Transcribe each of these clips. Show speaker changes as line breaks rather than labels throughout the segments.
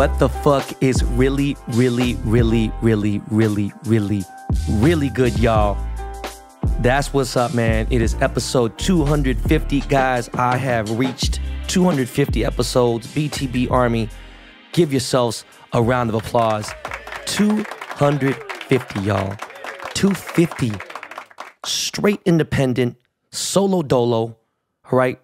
what the fuck is really, really, really, really, really, really, really good, y'all? That's what's up, man. It is episode 250, guys. I have reached 250 episodes. BTB Army, give yourselves a round of applause. 250, y'all. 250. Straight independent, solo dolo, all right?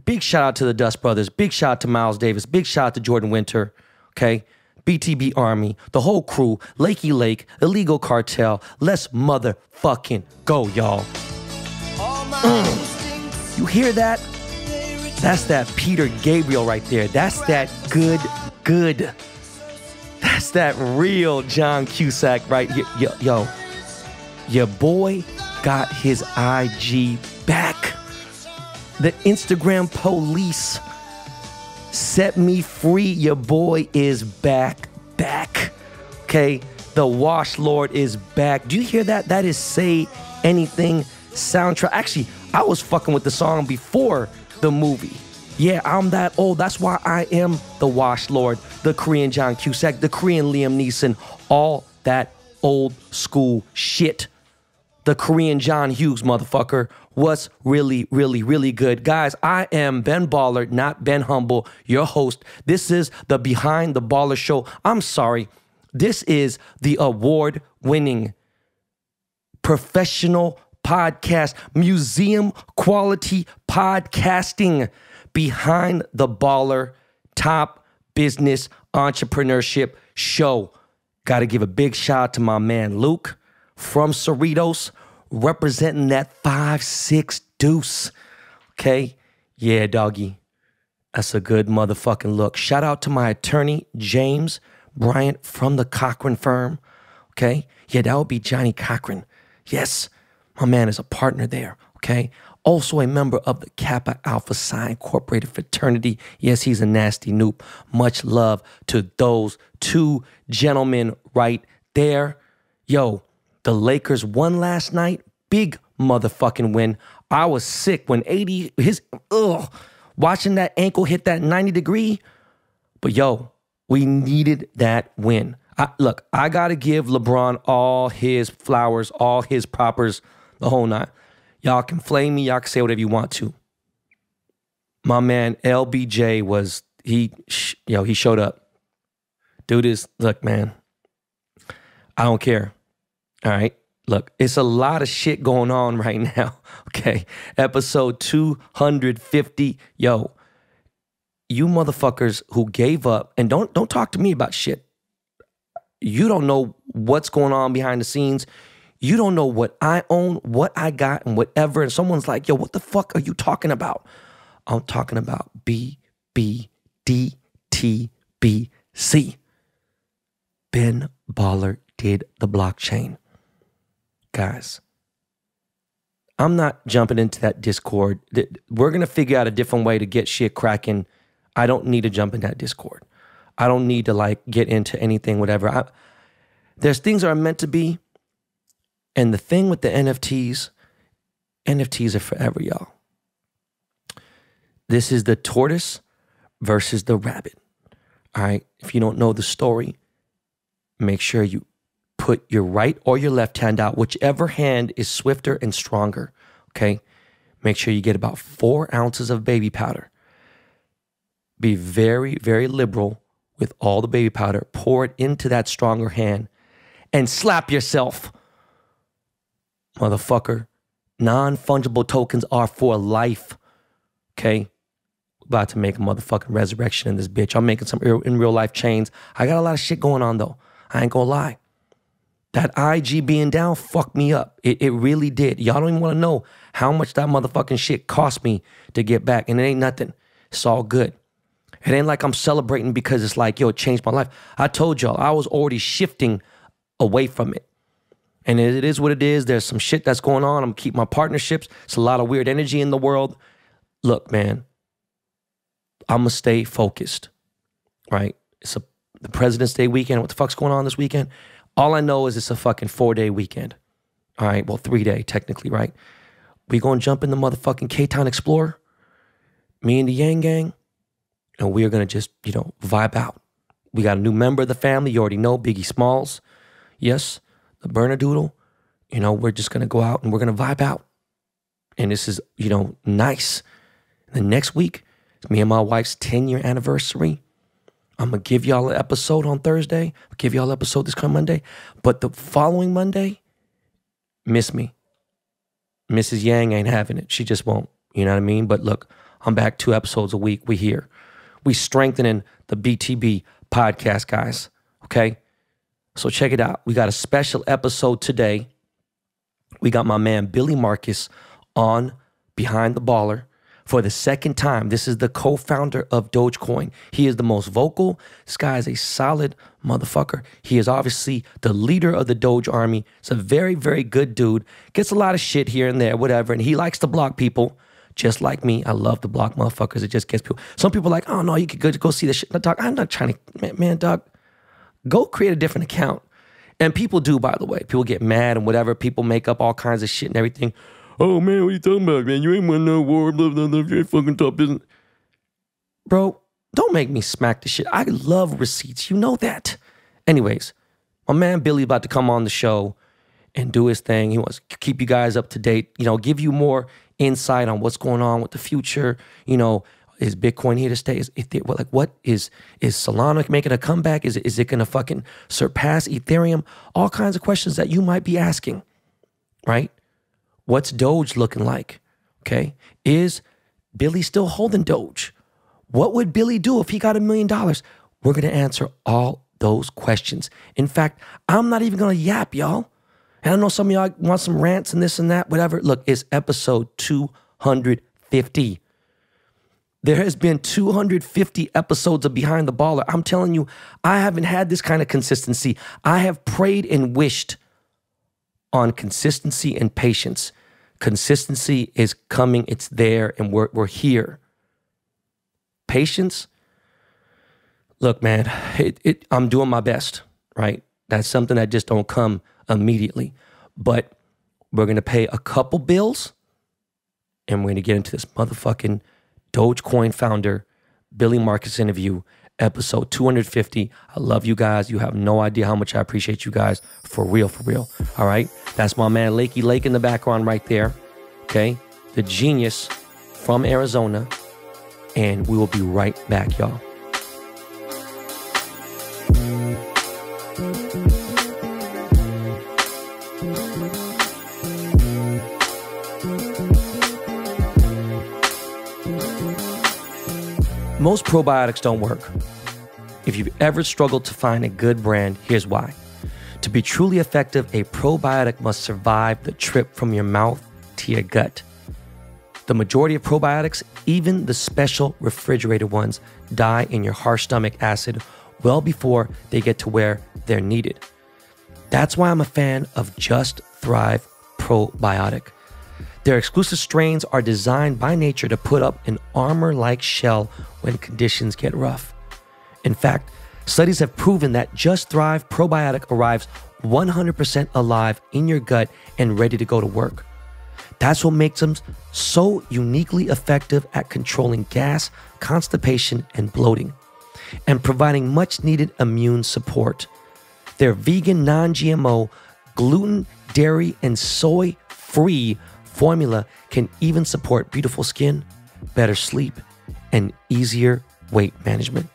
Big shout out to the Dust Brothers. Big shout out to Miles Davis. Big shout out to Jordan Winter, okay? BTB Army, the whole crew, Lakey Lake, Illegal Cartel. Let's motherfucking go, y'all. You hear that? That's that Peter Gabriel right there. That's that good. That's that real John Cusack right here. Yo, your boy got his IG back. The Instagram police set me free. Your boy is back. Okay, the Wash Lord is back. Do you hear that? That is Say Anything soundtrack. Actually, I was fucking with the song before the movie. Yeah, I'm that old. That's why I am the Wash Lord, the Korean John Cusack, the Korean Liam Neeson, all that old school shit. The Korean John Hughes, motherfucker. What's really, really, really good. Guys, I am Ben Baller, not Ben Humble, your host. This is the Behind the Baller Show. I'm sorry. This is the award-winning professional podcast, museum quality podcasting, Behind the Baller top business entrepreneurship show. Got to give a big shout out to my man Luke from Cerritos, representing that 5'6" deuce. Okay? Yeah, doggy. That's a good motherfucking look. Shout out to my attorney, James Bryant from the Cochran firm. Okay? Yeah, that would be Johnny Cochran. Yes, my man is a partner there. Okay? Also a member of the Kappa Alpha Psi Incorporated fraternity. Yes, he's a nasty noob. Much love to those two gentlemen right there. Yo, the Lakers won last night. Big motherfucking win. I was sick when watching that ankle hit that 90 degree. But yo, we needed that win. Look, I got to give LeBron all his flowers, all his propers, the whole nine. Y'all can flame me. Y'all can say whatever you want to. My man LBJ he showed up. Dude look, man, I don't care. All right. Look, it's a lot of shit going on right now. Okay. Episode 250. Yo, you motherfuckers who gave up, and don't talk to me about shit. You don't know what's going on behind the scenes. You don't know what I own, what I got, and whatever. And someone's like, yo, what the fuck are you talking about? I'm talking about BBDTBC. Ben Baller did the blockchain. Guys, I'm not jumping into that Discord. We're going to figure out a different way to get shit cracking. I don't need to jump in that Discord. I don't need to get into anything, whatever. There's things that are meant to be. And the thing with the NFTs are forever, y'all. This is the tortoise versus the rabbit. All right. If you don't know the story, make sure you put your right or your left hand out, whichever hand is swifter and stronger, okay? Make sure you get about 4 ounces of baby powder. Be very, very liberal with all the baby powder. Pour it into that stronger hand and slap yourself. Motherfucker, non-fungible tokens are for life, okay? About to make a motherfucking resurrection in this bitch. I'm making some in real life chains. I got a lot of shit going on, though. I ain't gonna lie. That IG being down fucked me up. It really did. Y'all don't even want to know how much that motherfucking shit cost me to get back. And it ain't nothing. It's all good. It ain't like I'm celebrating because it's like, yo, it changed my life. I told y'all, I was already shifting away from it. And it is what it is. There's some shit that's going on. I'm going to keep my partnerships. It's a lot of weird energy in the world. Look, man, I'm going to stay focused, right? It's the President's Day weekend. What the fuck's going on this weekend? All I know is it's a fucking 4-day weekend. All right, well, 3-day technically, right? We going to jump in the motherfucking K-Town Explorer, me and the Yang Gang, and we're going to just, vibe out. We got a new member of the family. You already know, Biggie Smalls. Yes, the Bernadoodle. You know, we're just going to go out and we're going to vibe out. And this is, you know, nice. And then next week, it's me and my wife's 10-year anniversary. I'm going to give y'all an episode on Thursday. I'll give y'all an episode this coming Monday. But the following Monday, miss me. Mrs. Yang ain't having it. She just won't. You know what I mean? But look, I'm back 2 episodes a week. We here. We strengthening the BTB podcast, guys. Okay? So check it out. We got a special episode today. We got my man Billy Markus on Behind the Baller for the second time. This is the co-founder of Dogecoin. He is the most vocal. This guy is a solid motherfucker. He is obviously the leader of the Doge army. He's a very, very good dude. Gets a lot of shit here and there, whatever. And he likes to block people. Just like me, I love to block motherfuckers. It just gets people. Some people are like, oh no, you could go see this shit. No, dog, I'm not trying to, man, dog, go create a different account. And people do, by the way. People get mad and whatever. People make up all kinds of shit and everything. Oh man, what are you talking about, man? You ain't won no war, blah, blah, blah. You ain't fucking top business. Bro, don't make me smack the shit. I love receipts. You know that. Anyways, my man Billy about to come on the show and do his thing. He wants to keep you guys up to date, you know, give you more insight on what's going on with the future. You know, is Bitcoin here to stay? What is Solana making a comeback? Is it going to fucking surpass Ethereum? All kinds of questions that you might be asking, right? What's Doge looking like? Okay. Is Billy still holding Doge? What would Billy do if he got $1 million? We're going to answer all those questions. In fact, I'm not even going to yap, y'all. And I know some of y'all want some rants and this and that, whatever. Look, it's episode 250. There has been 250 episodes of Behind the Baller. I'm telling you, I haven't had this kind of consistency. I have prayed and wished on consistency and patience. Consistency is coming. It's there, and we're here. Patience. Look, man, I'm doing my best, right? That's something that just don't come immediately. But we're going to pay a couple bills, and we're going to get into this motherfucking Dogecoin founder, Billy Markus interview, episode 250. I love you guys. You have no idea how much I appreciate you guys. For real, for real. All right? That's my man Lakey Lake in the background right there. Okay? The genius from Arizona. And we will be right back, y'all. Most probiotics don't work. If you've ever struggled to find a good brand, here's why. To be truly effective, a probiotic must survive the trip from your mouth to your gut. The majority of probiotics, even the special refrigerated ones, die in your harsh stomach acid well before they get to where they're needed. That's why I'm a fan of Just Thrive Probiotic. Their exclusive strains are designed by nature to put up an armor-like shell when conditions get rough. In fact, studies have proven that Just Thrive Probiotic arrives 100% alive in your gut and ready to go to work. That's what makes them so uniquely effective at controlling gas, constipation, and bloating, and providing much-needed immune support. Their vegan, non-GMO, gluten, dairy, and soy-free formula can even support beautiful skin, better sleep, and easier weight management.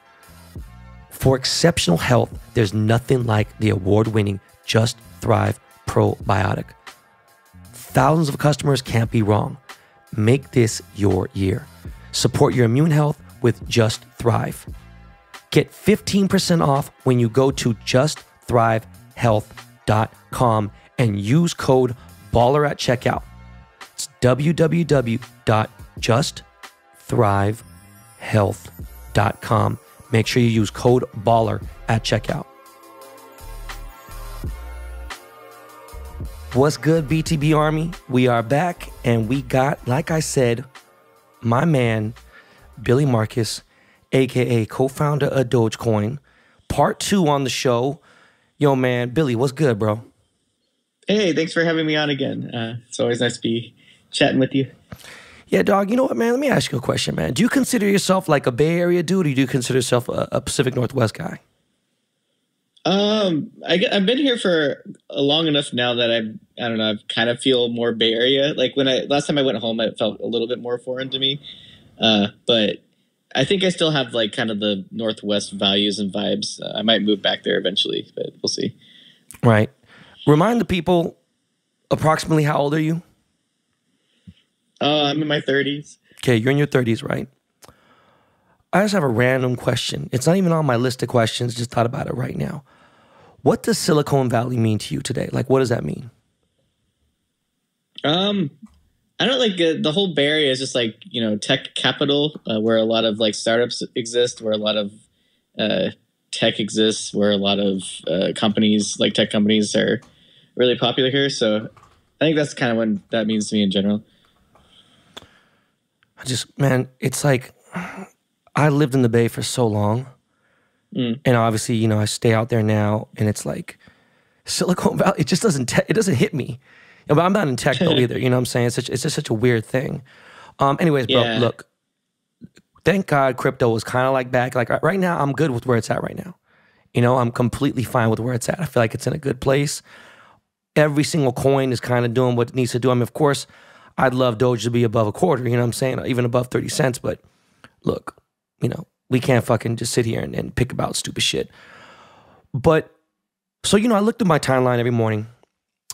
For exceptional health, there's nothing like the award-winning Just Thrive Probiotic. Thousands of customers can't be wrong. Make this your year. Support your immune health with Just Thrive. Get 15% off when you go to justthrivehealth.com and use code BALLER at checkout. It's www.justthrivehealth.com. Make sure you use code BALLER at checkout. What's good, BTB Army? We are back, and we got, like I said, my man, Billy Markus, a.k.a. co-founder of Dogecoin. Part 2 on the show. Yo, man, Billy, what's good, bro?
Hey, thanks for having me on again. It's always nice to be chatting with you.
Yeah, dog, you know what, man? Let me ask you a question, man. Do you consider yourself like a Bay Area dude, or do you consider yourself a Pacific Northwest guy?
I've been here for long enough now that I don't know, I kind of feel more Bay Area. Like when last time I went home, it felt a little bit more foreign to me. But I think I still have like kind of the Northwest values and vibes. I might move back there eventually, but we'll see.
Right. Remind the people, approximately how old are you?
I'm in my 30s.
Okay, you're in your 30s, right? I just have a random question. It's not even on my list of questions. Just thought about it right now. What does Silicon Valley mean to you today? Like, what does that mean?
I don't like the whole Bay Area is just like, you know, tech capital, where a lot of like startups exist, where a lot of tech exists, where a lot of companies, like tech companies, are really popular here. So I think that's kind of what that means to me in general.
Man, it's like I lived in the Bay for so long. And obviously, you know, I stay out there now, and it's like Silicon Valley, it just doesn't hit me. But I'm not in tech though either, you know what I'm saying? It's just such a weird thing. Anyways, bro, look, thank God crypto was kind of like back. Like right now, I'm good with where it's at right now. You know, I'm completely fine with where it's at. I feel like it's in a good place. Every single coin is kind of doing what it needs to do. I mean, of course, I'd love Doge to be above a quarter, you know what I'm saying? Even above 30 cents. But look, you know, we can't fucking just sit here and pick about stupid shit. But, so, you know, I looked at my timeline every morning.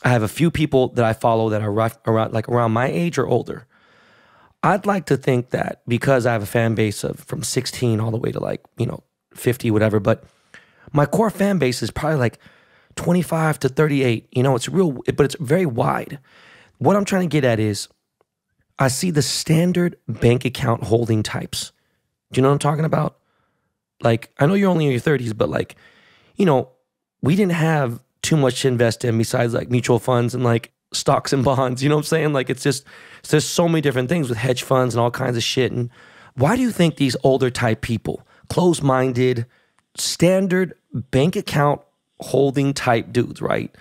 I have a few people that I follow that are around my age or older. I'd like to think that because I have a fan base of from 16 all the way to like, you know, 50, whatever. But my core fan base is probably like 25 to 38. You know, it's real, but it's very wide. What I'm trying to get at is I see the standard bank account holding types. Do you know what I'm talking about? Like, I know you're only in your 30s, but like, you know, we didn't have too much to invest in besides like mutual funds and like stocks and bonds. You know what I'm saying? Like, it's just, there's so many different things with hedge funds and all kinds of shit. And why do you think these older type people, closed-minded, standard bank account holding type dudes, right?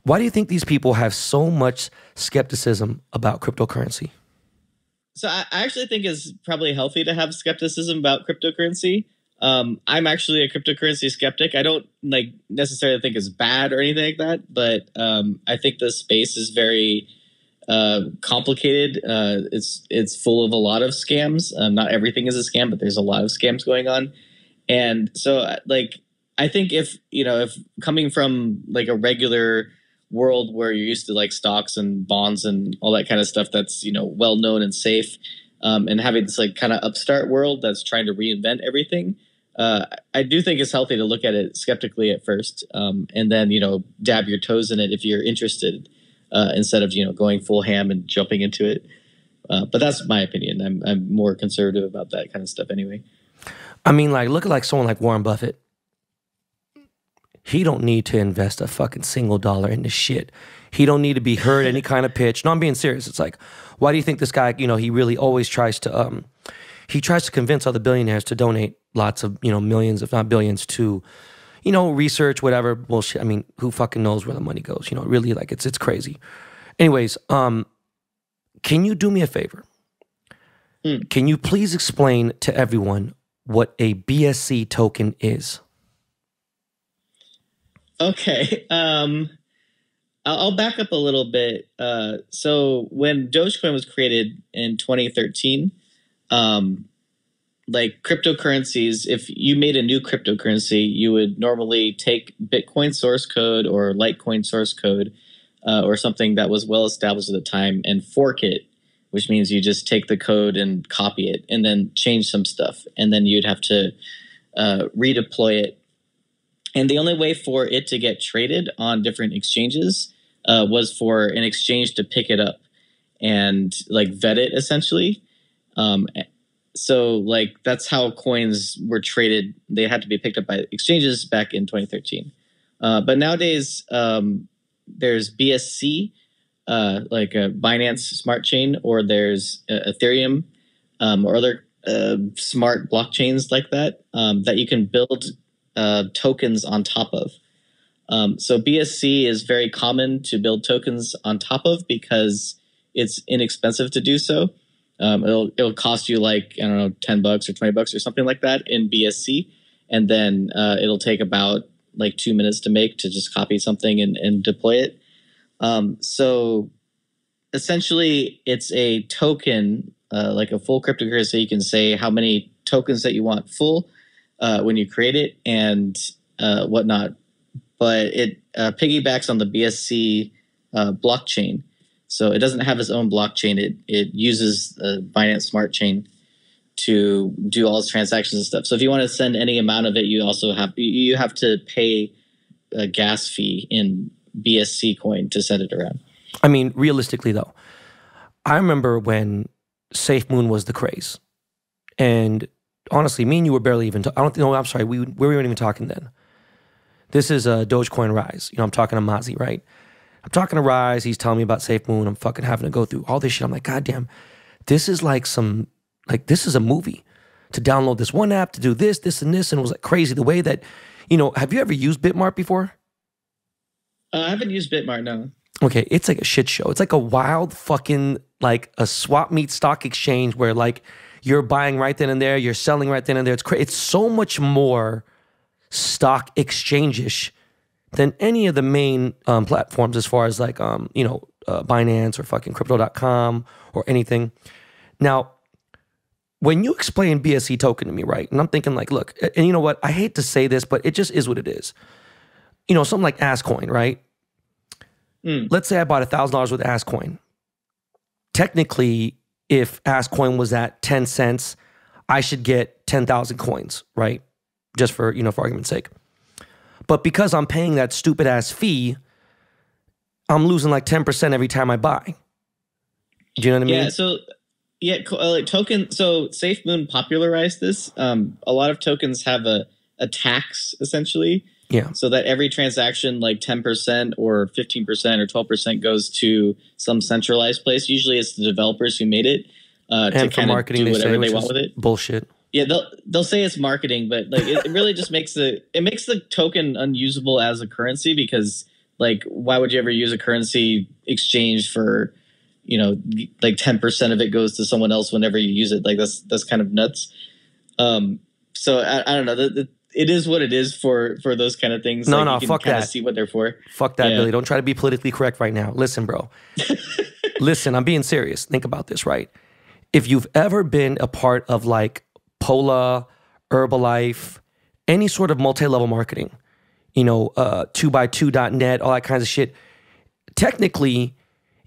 Why do you think these people have so much skepticism about cryptocurrency?
So I actually think it's probably healthy to have skepticism about cryptocurrency. I'm actually a cryptocurrency skeptic. I don't like necessarily think it's bad or anything like that, but I think the space is very complicated. It's full of a lot of scams. Not everything is a scam, but there's a lot of scams going on. And so like, I think if coming from like a regular world where you're used to like stocks and bonds and all that kind of stuff that's, you know, well known and safe, and having this like kind of upstart world that's trying to reinvent everything, I do think it's healthy to look at it skeptically at first, and then, you know, dab your toes in it if you're interested, instead of, you know, going full ham and jumping into it. But that's my opinion. I'm more conservative about that kind of stuff anyway.
I mean, like, look at like someone like Warren Buffett. He don't need to invest a fucking single dollar in this shit. He don't need to be heard any kind of pitch. No, I'm being serious. It's like, why do you think this guy, you know, he really always tries to, he tries to convince other billionaires to donate lots of, you know, millions, if not billions, to, you know, research, whatever bullshit. I mean, who fucking knows where the money goes? You know, really, like, it's crazy. Anyways, can you do me a favor? Can you please explain to everyone what a Bsc token is?
Okay. I'll back up a little bit. So when Dogecoin was created in 2013, like cryptocurrencies, if you made a new cryptocurrency, you would normally take Bitcoin source code or Litecoin source code, or something that was well established at the time, and fork it, which means you just take the code and copy it and then change some stuff. And then you'd have to redeploy it. And the only way for it to get traded on different exchanges was for an exchange to pick it up and like vet it essentially. So like that's how coins were traded. They had to be picked up by exchanges back in 2013. But nowadays there's BSC, like a Binance Smart Chain, or there's Ethereum, or other smart blockchains like that, that you can build tokens on top of. So BSC is very common to build tokens on top of because it's inexpensive to do so. It'll cost you like, I don't know, $10 or $20 or something like that in BSC. And then it'll take about like 2 minutes to make, to just copy something and deploy it. So essentially, it's a token, like a full cryptocurrency. You can say how many tokens that you want full when you create it and whatnot. But it piggybacks on the BSC blockchain. So it doesn't have its own blockchain. It uses Binance Smart Chain to do all its transactions and stuff. So if you want to send any amount of it, you have to pay a gas fee in BSC coin to send it around.
I mean, realistically though, I remember when SafeMoon was the craze, and honestly, me and you were barely even. I'm sorry, we weren't even talking then. This is a Dogecoin rise. You know, I'm talking to Mazi, right? I'm talking to Rise. He's telling me about SafeMoon. I'm fucking having to go through all this shit. I'm like, God damn, this is like this is a movie. To download this one app, to do this, and this, and it was like crazy. The way that, you know, have you ever used Bitmart before?
I haven't used Bitmart, no.
Okay, it's like a shit show. It's like a wild fucking, like a swap meet stock exchange where like you're buying right then and there, you're selling right then and there. It's crazy. It's so much more stock exchange-ish than any of the main platforms as far as like, you know, Binance or fucking crypto.com or anything. Now, when you explain BSC token to me, right, and I'm thinking like, look, and you know what? I hate to say this, but it just is what it is. You know, something like Ascoin, right? Let's say I bought $1,000 worth of Ascoin. Technically, if Ascoin was at 10 cents, I should get 10,000 coins, right? Just for, you know, for argument's sake. But because I'm paying that stupid ass fee, I'm losing like 10% every time I buy. Do you know what I mean?
Yeah, so like token. So SafeMoon popularized this. A lot of tokens have a tax essentially.
Yeah. So
that every transaction, like 10% or 15% or 12%, goes to some centralized place. Usually, it's the developers who made it to kind of do whatever they want with it.
Bullshit.
Yeah, they'll say it's marketing, but like it really just makes the token unusable as a currency, because like why would you ever use a currency exchange for, you know, like 10% of it goes to someone else whenever you use it? Like that's kind of nuts. So I don't know. It is what it is for those kind of things.
No,
like,
no,
you can
fuck
kind
that.
of see what they're for.
Fuck that, Billy. Don't try to be politically correct right now. Listen, bro. Listen, I'm being serious. Think about this, right? If you've ever been a part of like Pola, Herbalife, any sort of multi-level marketing, you know, 2x2.net, all that kinds of shit. Technically,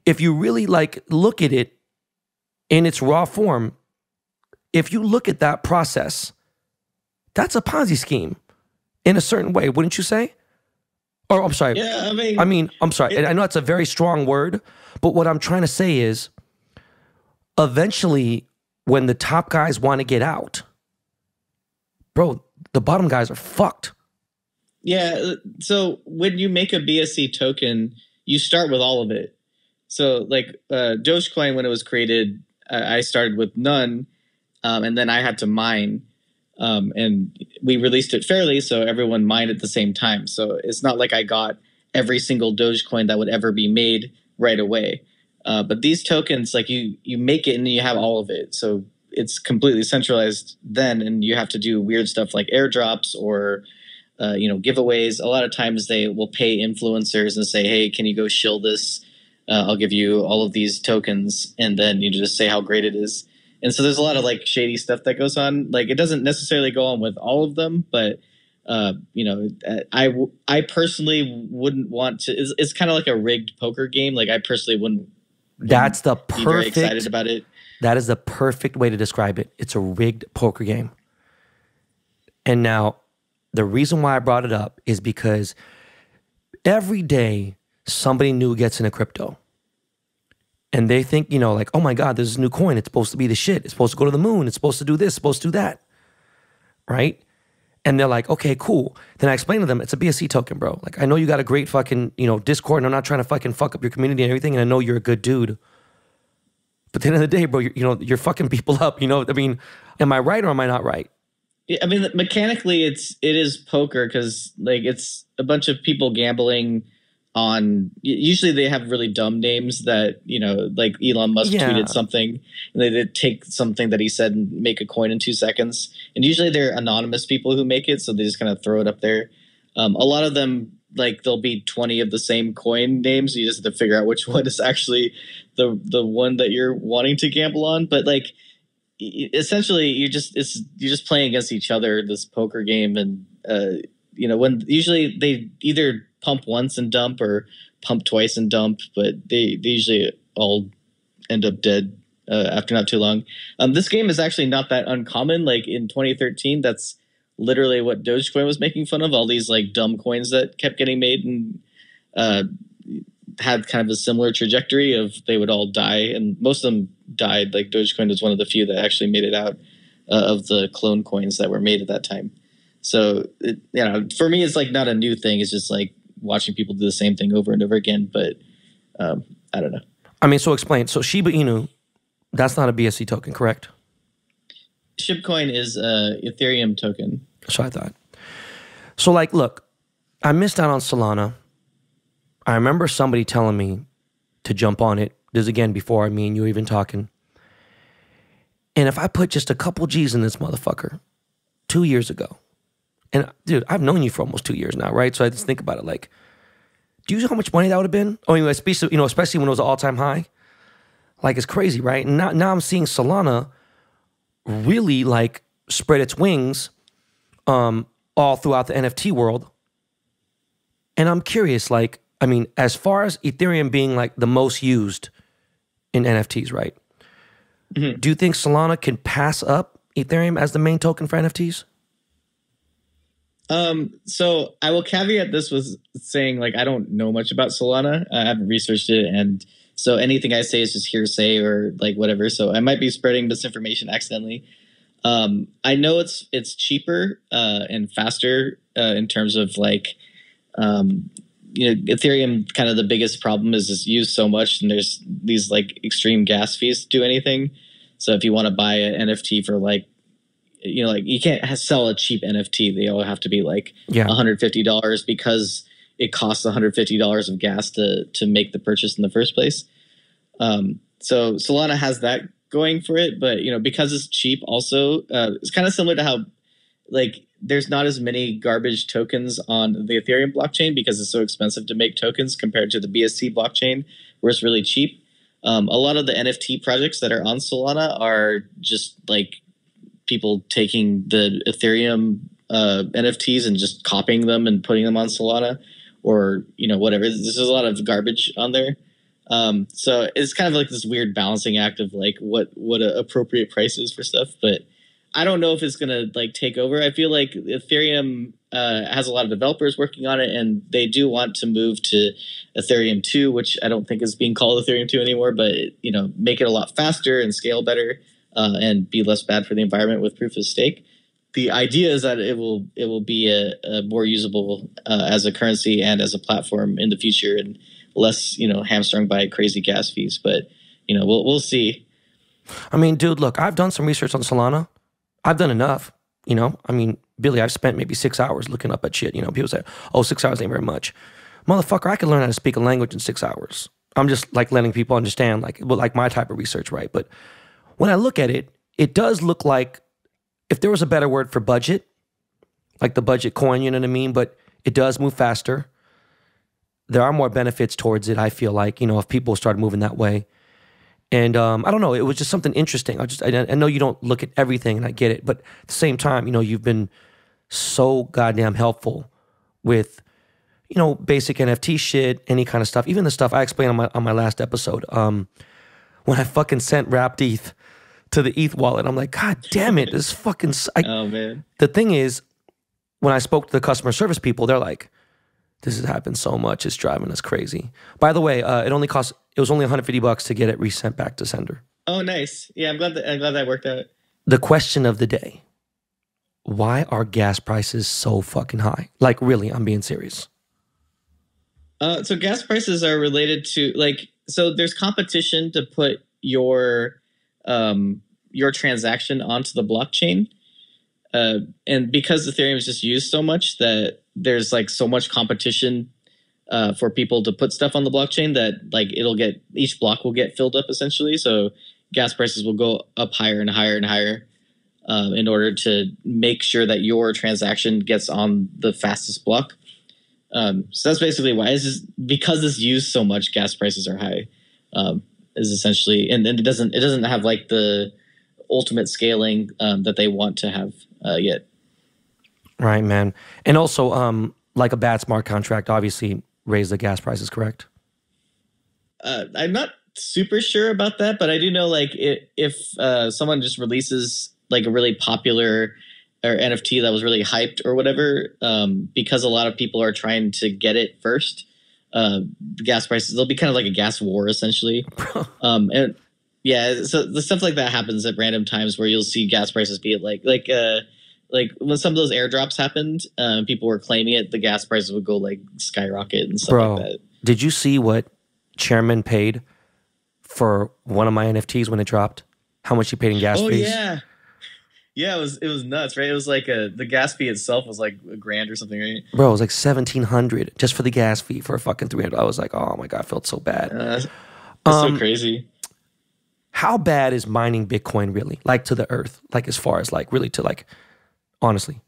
if you really like look at it in its raw form, if you look at that process, that's a Ponzi scheme in a certain way, wouldn't you say? Or I'm sorry.
Yeah,
I'm sorry. I know it's a very strong word, but what I'm trying to say is eventually when the top guys want to get out, bro, the bottom guys are fucked.
Yeah. So when you make a BSC token, you start with all of it. So like Dogecoin, when it was created, I started with none, and then I had to mine. And we released it fairly, so everyone mined at the same time. So it's not like I got every single Dogecoin that would ever be made right away. But these tokens, like you make it and then you have all of it. So it's completely centralized then, and you have to do weird stuff like airdrops or you know, giveaways. A lot of times they will pay influencers and say, hey, can you go shill this? I'll give you all of these tokens, and then you just say how great it is. And so there's a lot of like shady stuff that goes on. Like it doesn't necessarily go on with all of them, but you know, I personally wouldn't want to. It's kind of like a rigged poker game. Like I personally wouldn't.
That's the
perfect. Be very excited about it.
That is the perfect way to describe it. It's a rigged poker game. And now, the reason why I brought it up is because every day somebody new gets into crypto. And they think, you know, like, oh my God, there's a new coin. It's supposed to be the shit. It's supposed to go to the moon. It's supposed to do this, it's supposed to do that. Right? And they're like, okay, cool. Then I explain to them, it's a BSC token, bro. Like, I know you got a great fucking, you know, Discord, and I'm not trying to fucking fuck up your community and everything, and I know you're a good dude. But at the end of the day, bro, you're fucking people up. You know, I mean, am I right or am I not right?
Yeah, I mean, mechanically, it is poker, because like it's a bunch of people gambling on. Usually, they have really dumb names that, you know, like Elon Musk tweeted something, and they take something that he said and make a coin in 2 seconds. And usually, they're anonymous people who make it, so they just kind of throw it up there. A lot of them, like there'll be 20 of the same coin names. You just have to figure out which one is actually the one that you're wanting to gamble on. But like essentially, you're just playing against each other, this poker game, and when usually they either pump once and dump or pump twice and dump, but they usually all end up dead after not too long. This game is actually not that uncommon. Like in 2013, that's literally what Dogecoin was making fun of, all these like dumb coins that kept getting made and had kind of a similar trajectory of they would all die, and most of them died. Like Dogecoin was one of the few that actually made it out of the clone coins that were made at that time. So for me, it's like not a new thing. It's just like watching people do the same thing over and over again. But I don't know. I
mean, so explain. So Shiba Inu, that's not a BSC token, correct?
Shibcoin is a Ethereum token.
So I thought. So like, look, I missed out on Solana. I remember somebody telling me to jump on it. This is again before me and you were even talking. And if I put just a couple G's in this motherfucker 2 years ago, and dude, I've known you for almost 2 years now, right? So I just think about it like, do you know how much money that would have been? Oh, anyway, especially when it was an all-time high. Like, it's crazy, right? And now I'm seeing Solana really like spread its wings all throughout the NFT world. And I'm curious, like, I mean, as far as Ethereum being like the most used in NFTs, right? Mm-hmm. Do you think Solana can pass up Ethereum as the main token for NFTs?
So I will caveat this with saying, like, I don't know much about Solana. I haven't researched it, and so anything I say is just hearsay or like whatever. So I might be spreading misinformation accidentally. I know it's cheaper and faster in terms of like, Ethereum. Kind of the biggest problem is it's used so much, and there's these like extreme gas fees to do anything. So if you want to buy an NFT for like, like you can't sell a cheap NFT. They all have to be like $150 because it costs $150 of gas to make the purchase in the first place. So Solana has that going for it, but because it's cheap, also it's kind of similar to how like there's not as many garbage tokens on the Ethereum blockchain because it's so expensive to make tokens compared to the BSC blockchain where it's really cheap. A lot of the NFT projects that are on Solana are just like people taking the Ethereum NFTs and just copying them and putting them on Solana or, whatever. There's a lot of garbage on there. So it's kind of like this weird balancing act of like what an appropriate price is for stuff. But I don't know if it's going to like take over. I feel like Ethereum has a lot of developers working on it, and they do want to move to Ethereum 2, which I don't think is being called Ethereum 2 anymore, but make it a lot faster and scale better and be less bad for the environment with proof of stake. The idea is that it will be a more usable as a currency and as a platform in the future, and less hamstrung by crazy gas fees. But we'll see.
I mean, dude, look, I've done some research on Solana. I've done enough. I mean, Billy, I've spent maybe 6 hours looking up at shit. People say, oh, 6 hours ain't very much. Motherfucker, I can learn how to speak a language in 6 hours. I'm just like letting people understand like my type of research, right? But when I look at it, it does look like, if there was a better word for budget, like the budget coin, you know what I mean? But it does move faster. There are more benefits towards it, I feel like, if people start moving that way. And I don't know, it was just something interesting. I know you don't look at everything, and I get it. But at the same time, you've been so goddamn helpful with, basic NFT shit, any kind of stuff. Even the stuff I explained on my last episode. When I fucking sent wrapped ETH to the ETH wallet, I'm like, God damn it, this fucking...
oh, man.
The thing is, when I spoke to the customer service people, they're like, this has happened so much, it's driving us crazy. By the way, it was only $150 to get it resent back to sender.
Oh, nice. Yeah, I'm glad that worked out.
The question of the day: why are gas prices so fucking high? Like, really, I'm being serious.
So gas prices are related to so there's competition to put your transaction onto the blockchain. And because Ethereum is just used so much that there's like so much competition for people to put stuff on the blockchain that like each block will get filled up essentially. So gas prices will go up higher and higher and higher in order to make sure that your transaction gets on the fastest block. So that's basically why. It's just because it's used so much, gas prices are high. Is essentially, and it doesn't have like the ultimate scaling that they want to have yet.
Right, man. And also, like a bad smart contract, obviously raise the gas prices, correct?
I'm not super sure about that, but I do know like if someone just releases like a really popular or NFT that was really hyped or whatever, because a lot of people are trying to get it first, the gas prices, they'll be kind of like a gas war essentially. And yeah, so the stuff like that happens at random times where you'll see gas prices be at like when some of those airdrops happened, people were claiming it, the gas prices would go like skyrocket and stuff like that.
Did you see what Chairman paid for one of my NFTs when it dropped? How much he paid in gas fees?
Yeah. Yeah, it was nuts, right? It was like the gas fee itself was like $1,000 or something, right?
Bro, it was like $1,700 just for the gas fee for a fucking 300. I was like, oh my God, I felt so bad.
That's so crazy.
How bad is mining Bitcoin really? Like to the earth? Like as far as like really to like, honestly?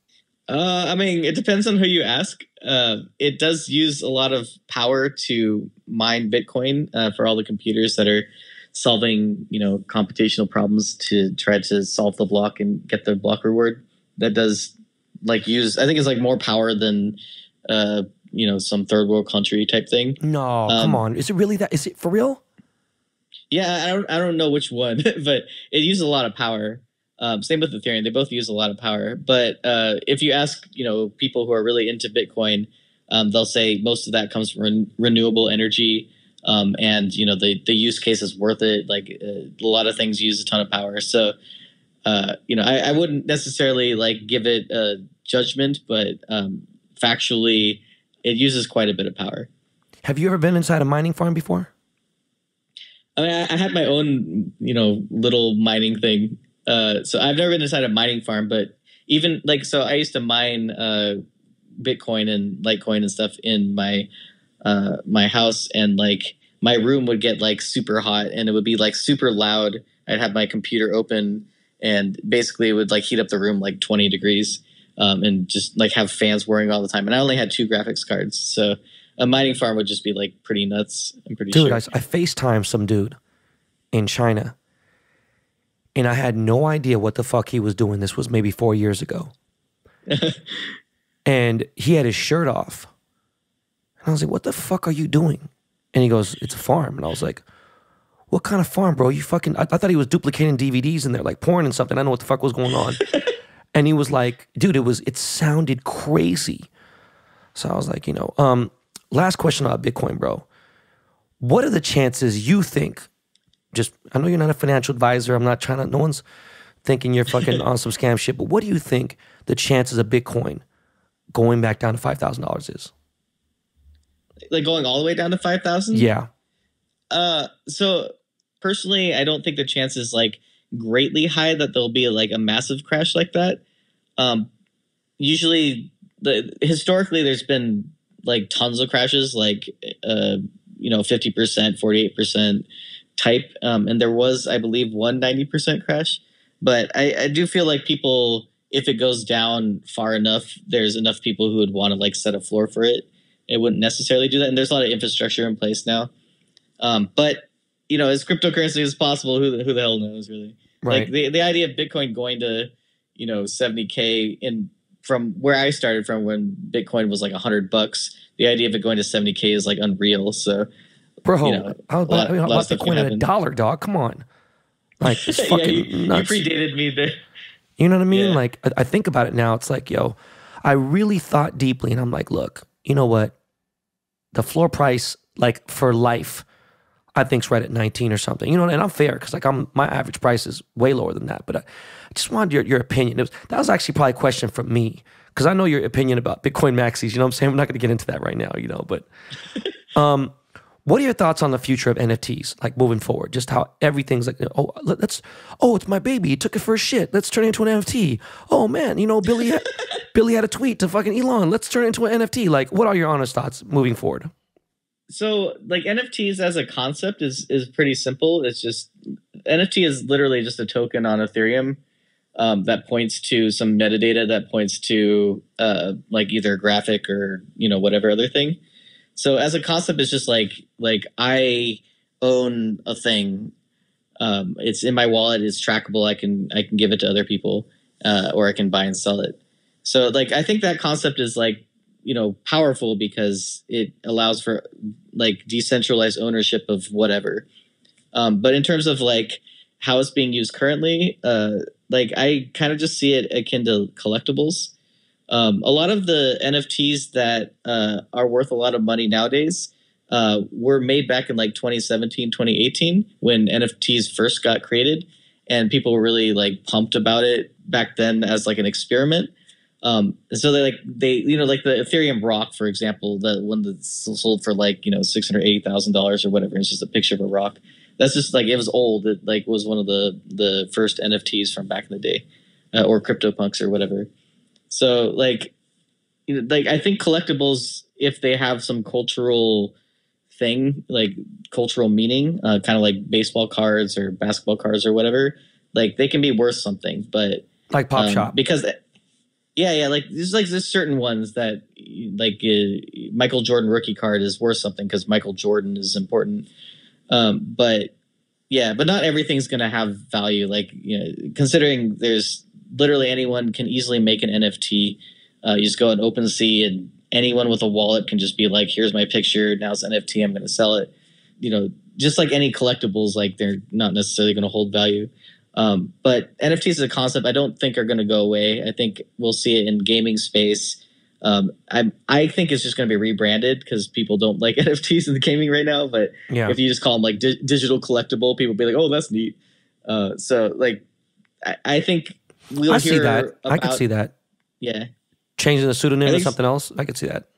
I mean, it depends on who you ask. It does use a lot of power to mine Bitcoin for all the computers that are solving, computational problems to try to solve the block and get the block reward. That does like use, I think it's like more power than, some third world country type thing.
No, come on. Is it really that? Is it for real?
Yeah, I don't know which one, but it uses a lot of power. Same with Ethereum. They both use a lot of power. But if you ask, people who are really into Bitcoin, they'll say most of that comes from renewable energy. And the use case is worth it. Like a lot of things use a ton of power. So, I wouldn't necessarily like give it a judgment, but factually, it uses quite a bit of power.
Have you ever been inside a mining farm before?
I mean, I had my own, little mining thing. So I've never been inside a mining farm, but even like, so I used to mine Bitcoin and Litecoin and stuff in my my house, and like my room would get like super hot and it would be like super loud. I'd have my computer open and basically it would like heat up the room like 20 degrees and just like have fans whirring all the time. And I only had 2 graphics cards. So a mining farm would just be like pretty nuts. I'm pretty sure.
Dude, I FaceTimed some dude in China and I had no idea what the fuck he was doing. This was maybe 4 years ago. And he had his shirt off. And I was like, what the fuck are you doing? And he goes, it's a farm. And I was like, what kind of farm, bro? You fucking, I thought he was duplicating DVDs in there, like porn and something. I don't know what the fuck was going on. And he was like, dude, it sounded crazy. So I was like, last question about Bitcoin, bro. What are the chances you think, I know you're not a financial advisor. I'm not trying to, no one's thinking you're fucking on some scam shit, but what do you think the chances of Bitcoin going back down to $5,000 is?
Like going all the way down to 5,000?
Yeah.
So personally, I don't think the chance is like greatly high that there'll be like a massive crash like that. Usually historically there's been like tons of crashes, like, 50%, 48% type. And there was, I believe, one 90% crash, but I do feel like people, if it goes down far enough, there's enough people who would want to like set a floor for it. It wouldn't necessarily do that. And there's a lot of infrastructure in place now. But, as cryptocurrency is possible, who the hell knows, really?
Right.
Like the idea of Bitcoin going to, 70K from where I started from when Bitcoin was like $100, the idea of it going to 70K is like unreal. So,
bro, how about Bitcoin at $1, dog? Come on. Like, it's fucking nuts.
You predated me there.
You know what I mean?
Yeah.
Like, I think about it now. It's like, yo, I really thought deeply and I'm like, look, you know what? The floor price, like for life, I think's right at 19 or something. And I'm fair because like my average price is way lower than that. But I just wanted your opinion. That was actually probably a question from me because I know your opinion about Bitcoin maxis. You know what I'm saying? We're not going to get into that right now, but what are your thoughts on the future of NFTs, like moving forward? Just how everything's like, it's my baby. He took it for a shit. Let's turn it into an NFT. Oh man, Billy had a tweet to fucking Elon. Let's turn it into an NFT. Like, what are your honest thoughts moving forward?
So like NFTs as a concept is pretty simple. It's just NFT is literally just a token on Ethereum. that points to some metadata that points to like either a graphic or, you know, whatever other thing. So as a concept, it's just like I own a thing. It's in my wallet. It's trackable. I can give it to other people, or I can buy and sell it. So like I think that concept is like, you know, powerful because it allows for like decentralized ownership of whatever. But in terms of like how it's being used currently, like I kind of just see it akin to collectibles. A lot of the NFTs that are worth a lot of money nowadays were made back in like 2017, 2018 when NFTs first got created, and people were really like pumped about it back then as like an experiment. So they you know, like the Ethereum rock, for example, the one that's sold for like, you know, $680,000 or whatever. It's just a picture of a rock. That's just like, it was old. It like was one of the first NFTs from back in the day, or CryptoPunks or whatever. So like, you know, like I think collectibles, if they have some cultural thing, like cultural meaning, kind of like baseball cards or basketball cards or whatever, like they can be worth something. But
like Pop Shop,
because yeah, like there's certain ones that like Michael Jordan rookie card is worth something because Michael Jordan is important. But not everything's gonna have value. Like, you know, considering there's literally anyone can easily make an NFT. You just go on OpenSea and anyone with a wallet can just be like, here's my picture, now it's NFT, I'm gonna sell it. You know, just like any collectibles, like they're not necessarily gonna hold value. But NFTs as a concept, I don't think are going to go away. I think we'll see it in gaming space. I think it's just going to be rebranded because people don't like NFTs in the gaming right now. But if you just call them like digital collectible, people will be like, "Oh, that's neat." So like, I think we'll hear
see that.
About,
I could see that.
Yeah,
changing the pseudonym to something else. I could see that.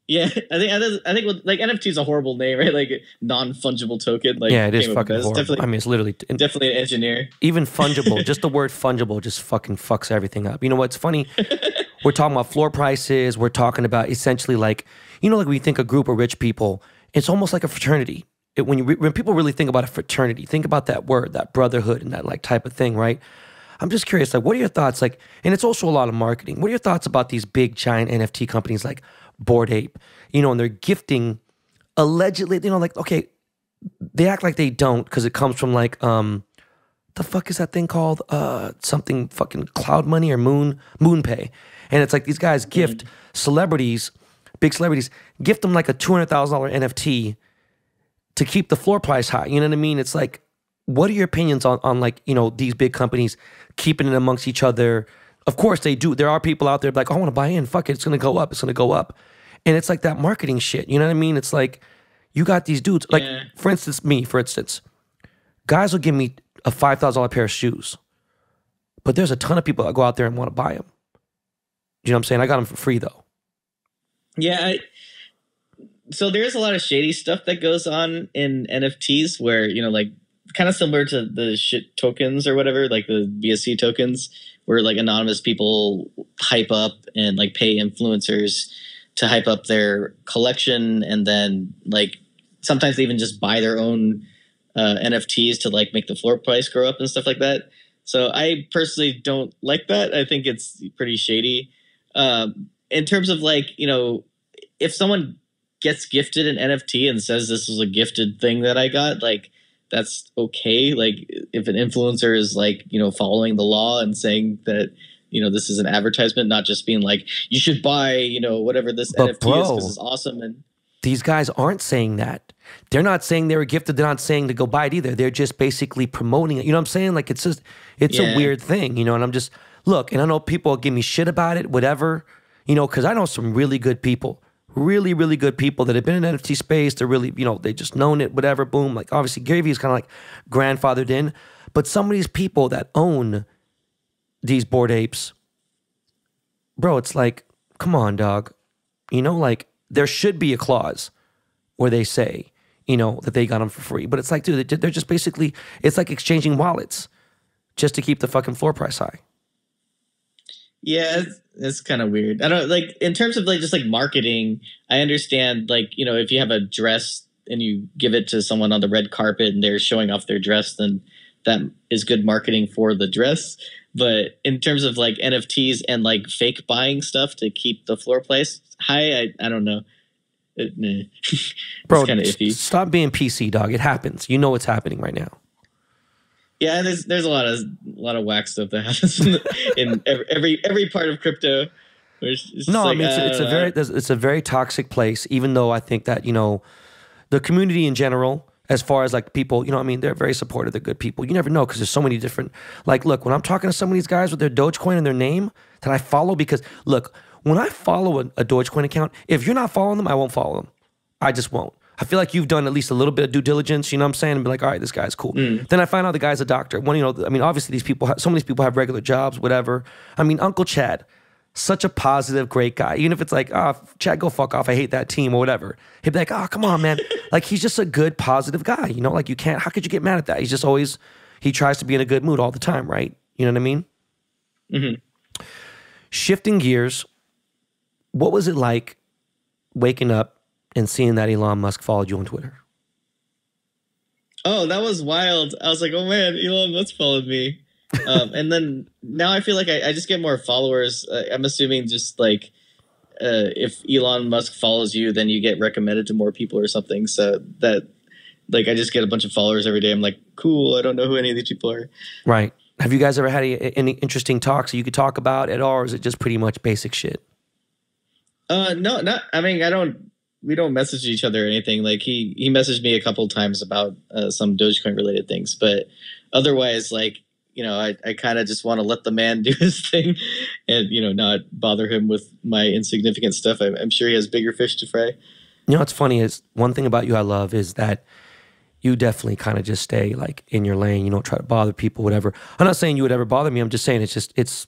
Yeah, I think like NFT is a horrible name, right? Like non-fungible token. Like,
yeah, it is fucking horrible. I mean, it's literally
definitely an engineer.
Even fungible, just the word fungible just fucking fucks everything up. You know what's funny? We're talking about floor prices. We're talking about essentially like, you know, like when you think a group of rich people, it's almost like a fraternity. When people really think about a fraternity, think about that word, that brotherhood, and that like type of thing, right? I'm just curious, like, what are your thoughts? Like, and it's also a lot of marketing. What are your thoughts about these big giant NFT companies like Bored Ape, you know, and they're gifting allegedly, you know, like, okay, they act like they don't because it comes from like, the fuck is that thing called? Something fucking Cloud Money or MoonPay. And it's like these guys gift celebrities, big celebrities, gift them like a $200,000 NFT to keep the floor price high. You know what I mean? It's like, what are your opinions on like, you know, these big companies keeping it amongst each other? Of course they do. There are people out there like, oh, I want to buy in. Fuck it. It's going to go up. It's going to go up. And it's like that marketing shit. You know what I mean? It's like, you got these dudes. Like, for instance, guys will give me a $5,000 pair of shoes. But there's a ton of people that go out there and want to buy them. You know what I'm saying? I got them for free, though.
Yeah. So there's a lot of shady stuff that goes on in NFTs where, you know, like kind of similar to the shit tokens or whatever, like the Bsc tokens, where like anonymous people hype up and like pay influencers to hype up their collection, and then like sometimes they even just buy their own NFTs to like make the floor price grow up and stuff like that. So I personally don't like that. I think it's pretty shady. In terms of like, you know, if someone gets gifted an NFT and says this was a gifted thing that I got, like that's okay. Like if an influencer is like, you know, following the law and saying that, you know, this is an advertisement, not just being like, you should buy, you know, whatever this NFT is because it's awesome. And
these guys aren't saying that. They're not saying they were gifted. They're not saying to go buy it either. They're just basically promoting it. You know what I'm saying? Like it's just, it's a weird thing, you know, and I'm just, look, and I know people give me shit about it, whatever, you know, because I know some really good people, really, really good people that have been in NFT space. They're really, you know, they just known it, whatever, boom. Like obviously Gary Vee is kind of like grandfathered in, but some of these people that own these Bored Apes, bro, it's like, come on, dog. You know, like there should be a clause where they say, you know, that they got them for free. But it's like, dude, they're just basically, it's like exchanging wallets just to keep the fucking floor price high.
Yeah, it's kind of weird. I don't like in terms of like just like marketing. I understand like, you know, if you have a dress and you give it to someone on the red carpet and they're showing off their dress, then that is good marketing for the dress. But in terms of like NFTs and like fake buying stuff to keep the floor price high, I don't know. It's
Bro,
kind of iffy.
Stop being PC, dog. It happens. You know what's happening right now.
Yeah, and there's a lot of whack stuff that happens in every part of crypto.
No, like, I mean it's a very toxic place. Even though I think that the community in general, as far as like people, I mean, they're very supportive. They're good people. You never know because there's so many different. Like, look, when I'm talking to some of these guys with their Dogecoin and their name that I follow, because look, when I follow a Dogecoin account, if you're not following them, I won't follow them. I just won't. I feel like you've done at least a little bit of due diligence, you know what I'm saying? And be like, all right, this guy's cool. Then I find out the guy's a doctor. When, I mean, obviously these people, some of these people have regular jobs, whatever. I mean, Uncle Chad, such a positive, great guy. Even if it's like, Chad, go fuck off. I hate that team or whatever. He'd be like, come on, man. Like, he's just a good, positive guy. Like you can't, how could you get mad at that? He's just always, he tries to be in a good mood all the time, right? You know what I mean? Mm-hmm. Shifting gears, what was it like waking up and seeing that Elon Musk followed you on Twitter?
Oh, that was wild. I was like, oh man, Elon Musk followed me. And then now I feel like I just get more followers. I'm assuming just like if Elon Musk follows you, then you get recommended to more people or something. So that like I just get a bunch of followers every day. I'm like, cool, I don't know who any of these people are. Right.
Have you guys ever had any interesting talks that you could talk about at all, or is it just pretty much basic shit?
No, not. I mean, we don't message each other or anything. Like he messaged me a couple times about some Dogecoin related things, but otherwise, like, I kind of just want to let the man do his thing and, not bother him with my insignificant stuff. I'm sure he has bigger fish to fry.
What's funny is one thing about you I love is that you definitely kind of just stay like in your lane. You don't try to bother people, whatever. I'm not saying you would ever bother me. I'm just saying it's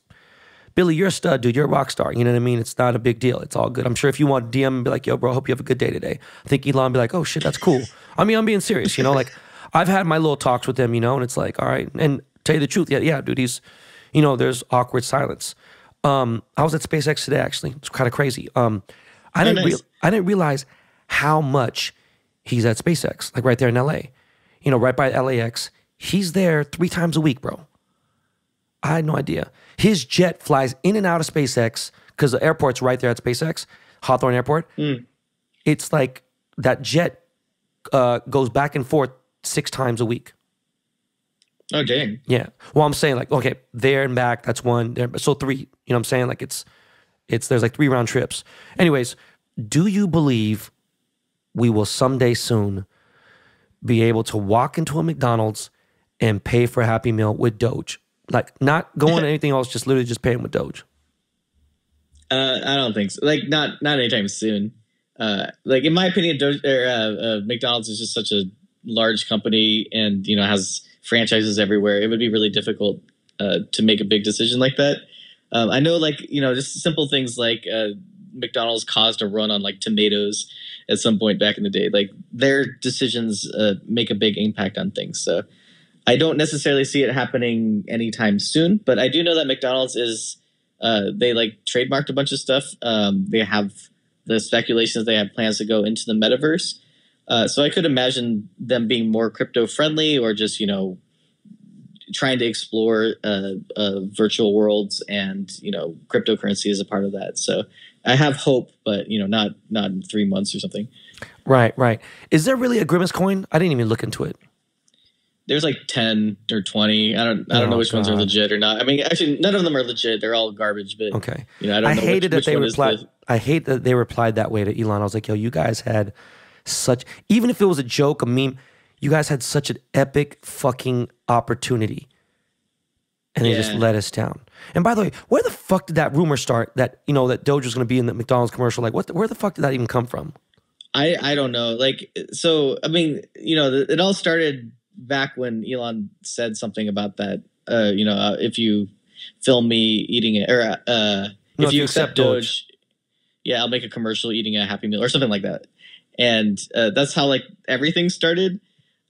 Billy, you're a stud, dude. You're a rock star. You know what I mean? It's not a big deal. It's all good. I'm sure if you want to DM and be like, yo, bro, hope you have a good day today. I think Elon be like, oh, shit, that's cool. I mean, I'm being serious, like I've had my little talks with him, and it's like, all right. And tell you the truth, yeah, dude, he's, there's awkward silence. I was at SpaceX today, actually. It's kind of crazy. I didn't realize how much he's at SpaceX, like right there in LA. Right by LAX. He's there 3 times a week, bro. I had no idea. His jet flies in and out of SpaceX because the airport's right there at SpaceX, Hawthorne Airport. It's like that jet goes back and forth 6 times a week.
Oh, dang.
Yeah. Well, I'm saying like, okay, there and back, that's 1. There, so 3. You know what I'm saying? Like there's like 3 round trips. Anyways, do you believe we will someday soon be able to walk into a McDonald's and pay for a Happy Meal with Doge? Like not going to anything else, just literally just paying with Doge.
I don't think so. Like not anytime soon. Like in my opinion, Doge or McDonald's is just such a large company and has franchises everywhere. It would be really difficult to make a big decision like that. I know, like just simple things like McDonald's caused a run on like tomatoes at some point back in the day. Like their decisions make a big impact on things. So I don't necessarily see it happening anytime soon, but I do know that McDonald's is, they like trademarked a bunch of stuff. They have the speculations they have plans to go into the metaverse. So I could imagine them being more crypto friendly or just, trying to explore virtual worlds and, cryptocurrency is a part of that. So I have hope, but, not in 3 months or something.
Right. Is there really a Grimace coin? I didn't even look into it.
There's like 10 or 20. I don't know which ones are legit or not. I mean, actually, none of them are legit. They're all garbage. But
okay,
I don't know.
I hate that they replied that way to Elon. I was like, yo, you guys had such, even if it was a joke, a meme, you guys had such an epic fucking opportunity, and they just let us down. And by the way, where the fuck did that rumor start that that Doge was going to be in the McDonald's commercial? Like, where the fuck did that even come from?
I don't know. Like, so I mean, it all started back when Elon said something about that, if you film me eating it, or if you accept Doge, I'll make a commercial eating a Happy Meal or something like that. And that's how like everything started.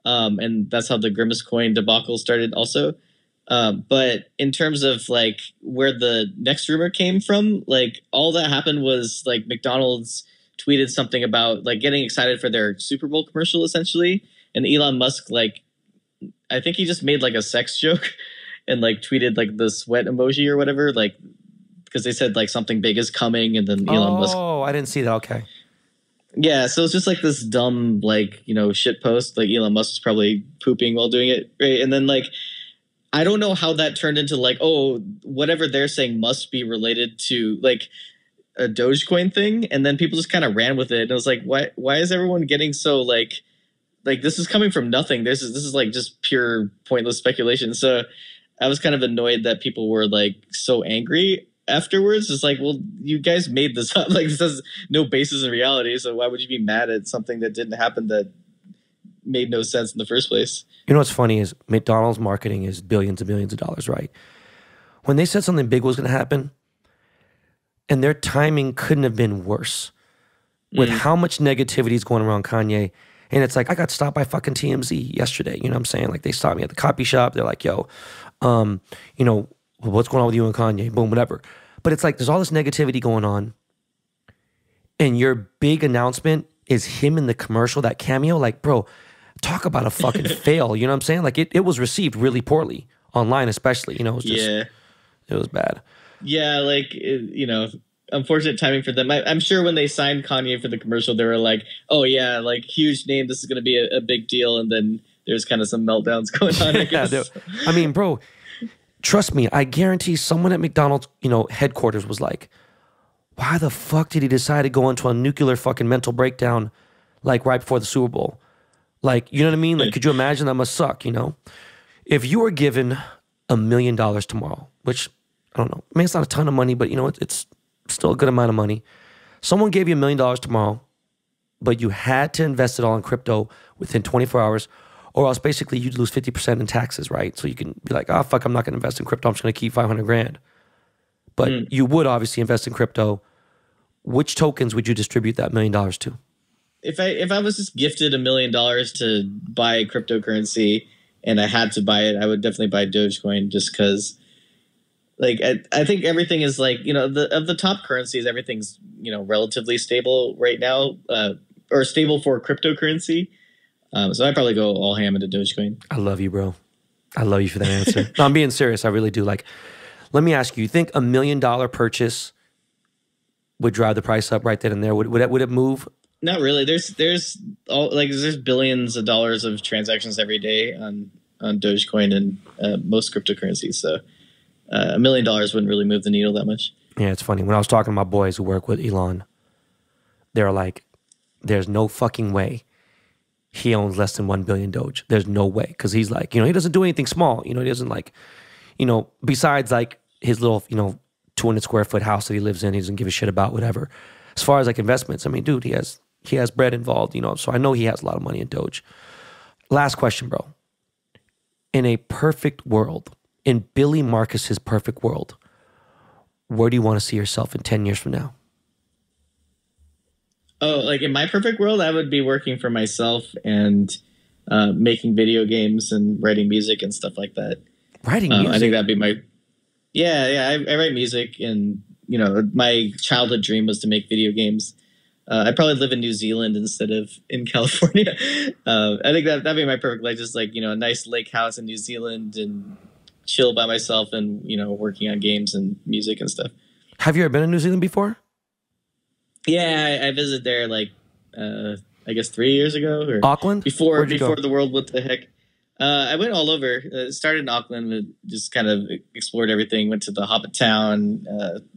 And that's how the Grimace coin debacle started also. But in terms of like where the next rumor came from, like all that happened was like McDonald's tweeted something about like getting excited for their Super Bowl commercial essentially. And Elon Musk, like, I think he just made like a sex joke and like tweeted like the sweat emoji or whatever, like because they said like something big is coming, and then Elon Musk.
Oh, I didn't see that. Okay.
Yeah, so it's just like this dumb, like, shit post. Like Elon Musk's probably pooping while doing it, right? And then like, I don't know how that turned into like, oh, whatever they're saying must be related to like a Dogecoin thing, and then people just kind of ran with it. And it was like, why is everyone getting so like this is coming from nothing? This is like just pure pointless speculation. So I was kind of annoyed that people were like so angry afterwards. It's like, well, you guys made this up. Like this has no basis in reality. So why would you be mad at something that didn't happen that made no sense in the first place?
You know what's funny is McDonald's marketing is billions and billions of dollars, right? When they said something big was going to happen, and their timing couldn't have been worse with how much negativity is going around Kanye. And it's like, I got stopped by fucking TMZ yesterday. You know what I'm saying? Like they stopped me at the copy shop. They're like, yo, what's going on with you and Kanye? Boom, whatever. But it's like, there's all this negativity going on. And your big announcement is him in the commercial, that cameo. Like, bro, talk about a fucking fail. You know what I'm saying? Like it was received really poorly online, especially, it was just, it was bad.
Yeah. Like, unfortunate timing for them. I'm sure when they signed Kanye for the commercial, they were like, oh yeah, like huge name. This is going to be a big deal. And then there's kind of some meltdowns going on, I guess.
I mean, bro, trust me, I guarantee someone at McDonald's, headquarters was like, why the fuck did he decide to go into a nuclear fucking mental breakdown like right before the Super Bowl? Like, you know what I mean? Like, could you imagine? That must suck, If you were given $1 million tomorrow, which, I don't know, I mean, it's not a ton of money, but, it's still a good amount of money. Someone gave you $1 million tomorrow, but you had to invest it all in crypto within 24 hours, or else basically you'd lose 50% in taxes, right? So you can be like, oh, fuck, I'm not going to invest in crypto. I'm just going to keep 500 grand. But you would obviously invest in crypto. Which tokens would you distribute that $1 million to?
If I was just gifted $1 million to buy cryptocurrency and I had to buy it, I would definitely buy Dogecoin, just because, like, I think everything is like, of the top currencies, everything's, relatively stable right now, or stable for cryptocurrency. So I'd probably go all ham into Dogecoin.
I love you, bro. I love you for that answer. No, I'm being serious. I really do. Like, let me ask you, you think $1 million purchase would drive the price up right then and there? Would it move?
Not really. There's billions of dollars of transactions every day on Dogecoin and most cryptocurrencies. So $1 million wouldn't really move the needle that much.
Yeah, it's funny. When I was talking to my boys who work with Elon, they're like, there's no fucking way he owns less than 1 billion Doge. There's no way. Because he's like, he doesn't do anything small. He doesn't like, besides like his little, 200 square foot house that he lives in, he doesn't give a shit about, whatever. As far as like investments, I mean, dude, he has bread involved, so I know he has a lot of money in Doge. Last question, bro. In a perfect world, in Billy Marcus's perfect world, where do you want to see yourself in 10 years from now?
Oh, like in my perfect world, I would be working for myself and making video games and writing music and stuff like that.
Writing music?
I think that'd be my... Yeah, I write music, and, my childhood dream was to make video games. I'd probably live in New Zealand instead of in California. I think that'd be my perfect life, just like, a nice lake house in New Zealand and chill by myself and, working on games and music and stuff.
Have you ever been in New Zealand before?
Yeah, I visited there like, I guess 3 years ago. Or
Auckland?
Before the world, what the heck? I went all over. Started in Auckland, just kind of explored everything. Went to the Hobbit Town,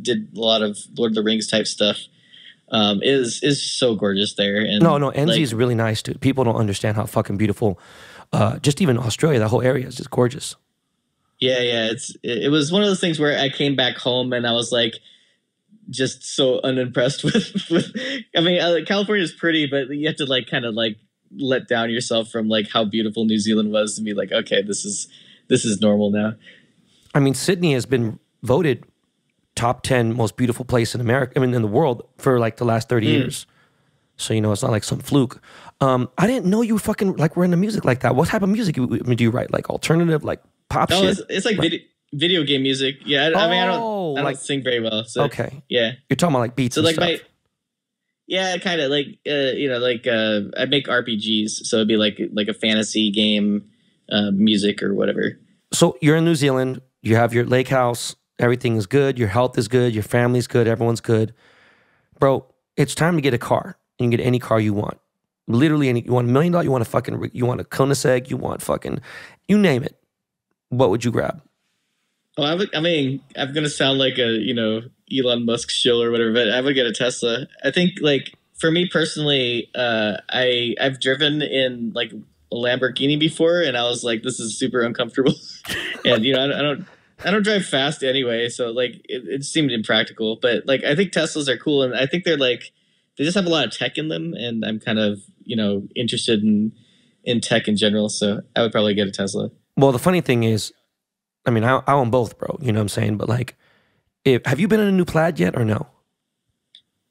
did a lot of Lord of the Rings type stuff. Is so gorgeous there. And
no, NZ is really nice, dude. People don't understand how fucking beautiful. Just even Australia, that whole area is just gorgeous.
Yeah. It was one of those things where I came back home and I was like, just so unimpressed with. I mean, California is pretty, but you have to like kind of like let down yourself from like how beautiful New Zealand was to be like, okay, this is normal now.
I mean, Sydney has been voted top 10 most beautiful place in America, I mean, in the world for like the last 30 years. So, it's not like some fluke. I didn't know you fucking like were into music like that. What type of music do you write? Like alternative, like pop shit?
It's like video game music. Yeah. I mean, I don't sing very well. So,
okay.
Yeah.
You're talking about like beats and
like
stuff.
Yeah, kind of like, I make RPGs. So it'd be like a fantasy game, music or whatever.
So you're in New Zealand. You have your lake house. Everything is good. Your health is good. Your family's good. Everyone's good. Bro, it's time to get a car. You can get any car you want. Literally any. You want $1 million? You want a Koenigsegg? You want fucking, you name it. What would you grab?
Well, I mean, I'm gonna sound like a Elon Musk shill or whatever, but I would get a Tesla. I think like for me personally, I've driven in like a Lamborghini before, and I was like, this is super uncomfortable, and I don't drive fast anyway, so like it seemed impractical. But like I think Teslas are cool, and I think they're like they just have a lot of tech in them, and I'm kind of interested in tech in general, so I would probably get a Tesla.
Well, the funny thing is, I mean, I own both, bro. You know what I'm saying? But like, have you been in a new Plaid yet or no?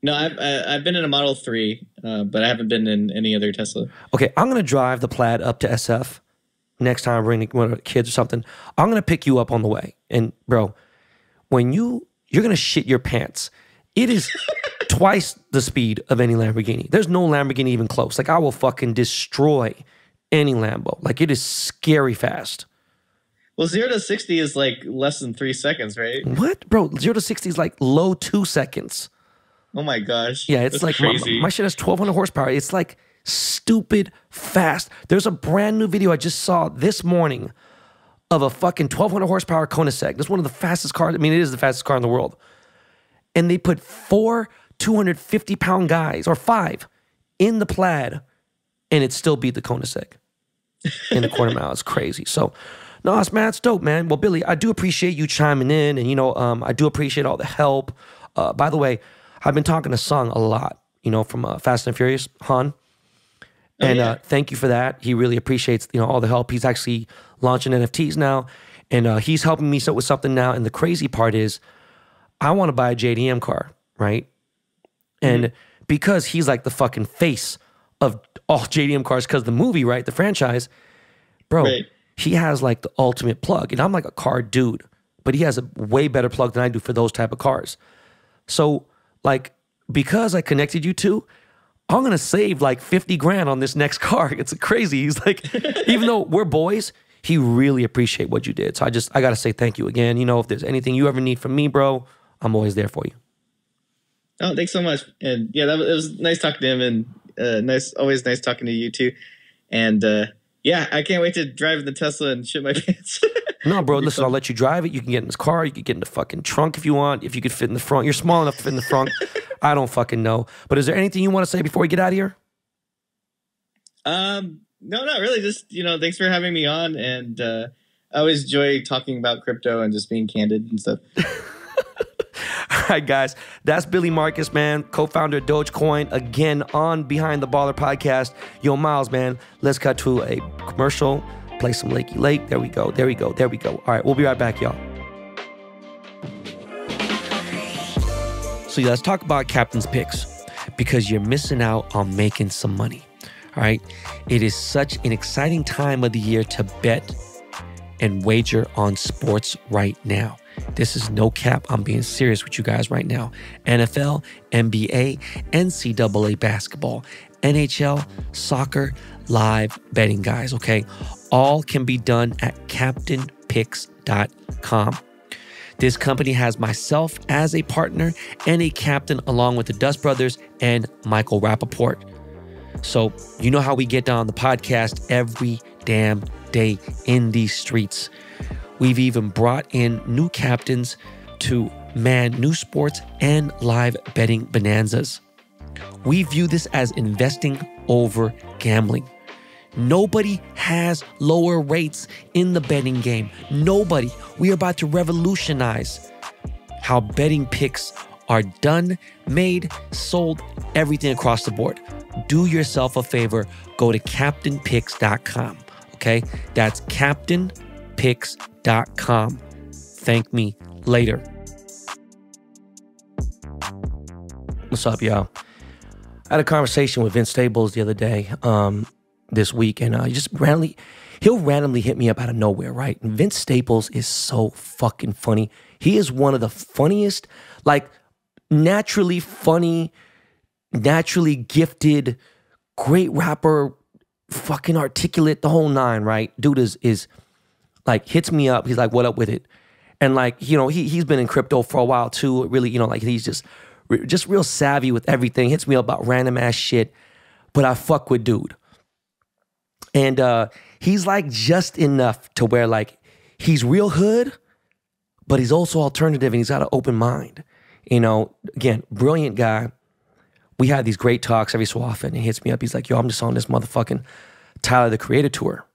No, I've been in a Model 3, but I haven't been in any other Tesla.
Okay, I'm gonna drive the Plaid up to SF next time I bring one of the kids or something. I'm gonna pick you up on the way, and bro, when you're gonna shit your pants. It is twice the speed of any Lamborghini. There's no Lamborghini even close. Like I will fucking destroy any Lambo. Like it is scary fast.
Well, 0 to 60 is like less than 3 seconds, right?
What, bro? 0 to 60 is like low 2 seconds.
Oh my gosh.
Yeah, it's
that's
like
crazy.
My shit has 1,200 horsepower. It's like stupid fast. There's a brand new video I just saw this morning of a fucking 1,200 horsepower Koenigsegg. That's one of the fastest cars. I mean, it is the fastest car in the world. And they put 4 250-pound guys, or 5, in the Plaid, and it still beat the Koenigsegg in a quarter mile. It's crazy. So, no, man, it's dope, man. Well, Billy, I do appreciate you chiming in, and, I do appreciate all the help. By the way, I've been talking to Sung a lot, from Fast and Furious, Han. And thank you for that. He really appreciates, all the help. He's actually launching NFTs now, and he's helping me with something now. And the crazy part is, I want to buy a JDM car, right? And because he's like the fucking face of all JDM cars because of the movie, right? The franchise, bro, right. He has like the ultimate plug. And I'm like a car dude, but he has a way better plug than I do for those type of cars. So like, because I connected you two, I'm going to save like 50 grand on this next car. It's crazy. He's like, even though we're boys, he really appreciate what you did. So I got to say thank you again. If there's anything you ever need from me, bro, I'm always there for you.
Oh, thanks so much. And yeah, it was nice talking to him, and always nice talking to you too. And yeah, I can't wait to drive the Tesla and shit my pants.
No, bro, listen, I'll let you drive it. You can get in this car. You can get in the fucking trunk if you want. If you could fit in the front. You're small enough to fit in the front. I don't fucking know. But is there anything you want to say before we get out of here?
No, not really. Just, thanks for having me on. And I always enjoy talking about crypto and just being candid and stuff.
All right, guys, that's Billy Markus, man, co-founder of Dogecoin, again on Behind the Baller podcast. Yo, Miles, man, let's cut to a commercial, play some Lakey Lake. There we go. All right, we'll be right back, y'all. So let's talk about Captain's Picks, because you're missing out on making some money, all right? It is such an exciting time of the year to bet and wager on sports right now. This is no cap. I'm being serious with you guys right now. NFL, NBA, NCAA basketball, NHL, soccer, live betting, guys, okay? All can be done at CaptainPicks.com. This company has myself as a partner and a captain, along with the Dust Brothers and Michael Rappaport. So you know how we get down on the podcast every damn day in these streets. We've even brought in new captains to man new sports and live betting bonanzas. We view this as investing over gambling. Nobody has lower rates in the betting game. Nobody. We are about to revolutionize how betting picks are done, made, sold, everything across the board. Do yourself a favor. Go to CaptainPicks.com. Okay? That's CaptainPicks.com. Thank me later. What's up, y'all? I had a conversation with Vince Staples the other day, this week, and he'll randomly hit me up out of nowhere, right? And Vince Staples is so fucking funny. He is one of the funniest, like naturally funny, naturally gifted, great rapper, fucking articulate, the whole nine, right? Dude is like hits me up. He's like, what up with it? And like, you know, he's been in crypto for a while too. Really, you know, like he's just real savvy with everything. Hits me up about random ass shit. But I fuck with dude. And he's like just enough to where like he's real hood, but he's also alternative and he's got an open mind. You know, again, brilliant guy. We have these great talks every so often. He hits me up. He's like, yo, I'm just on this motherfucking Tyler the Creator tour.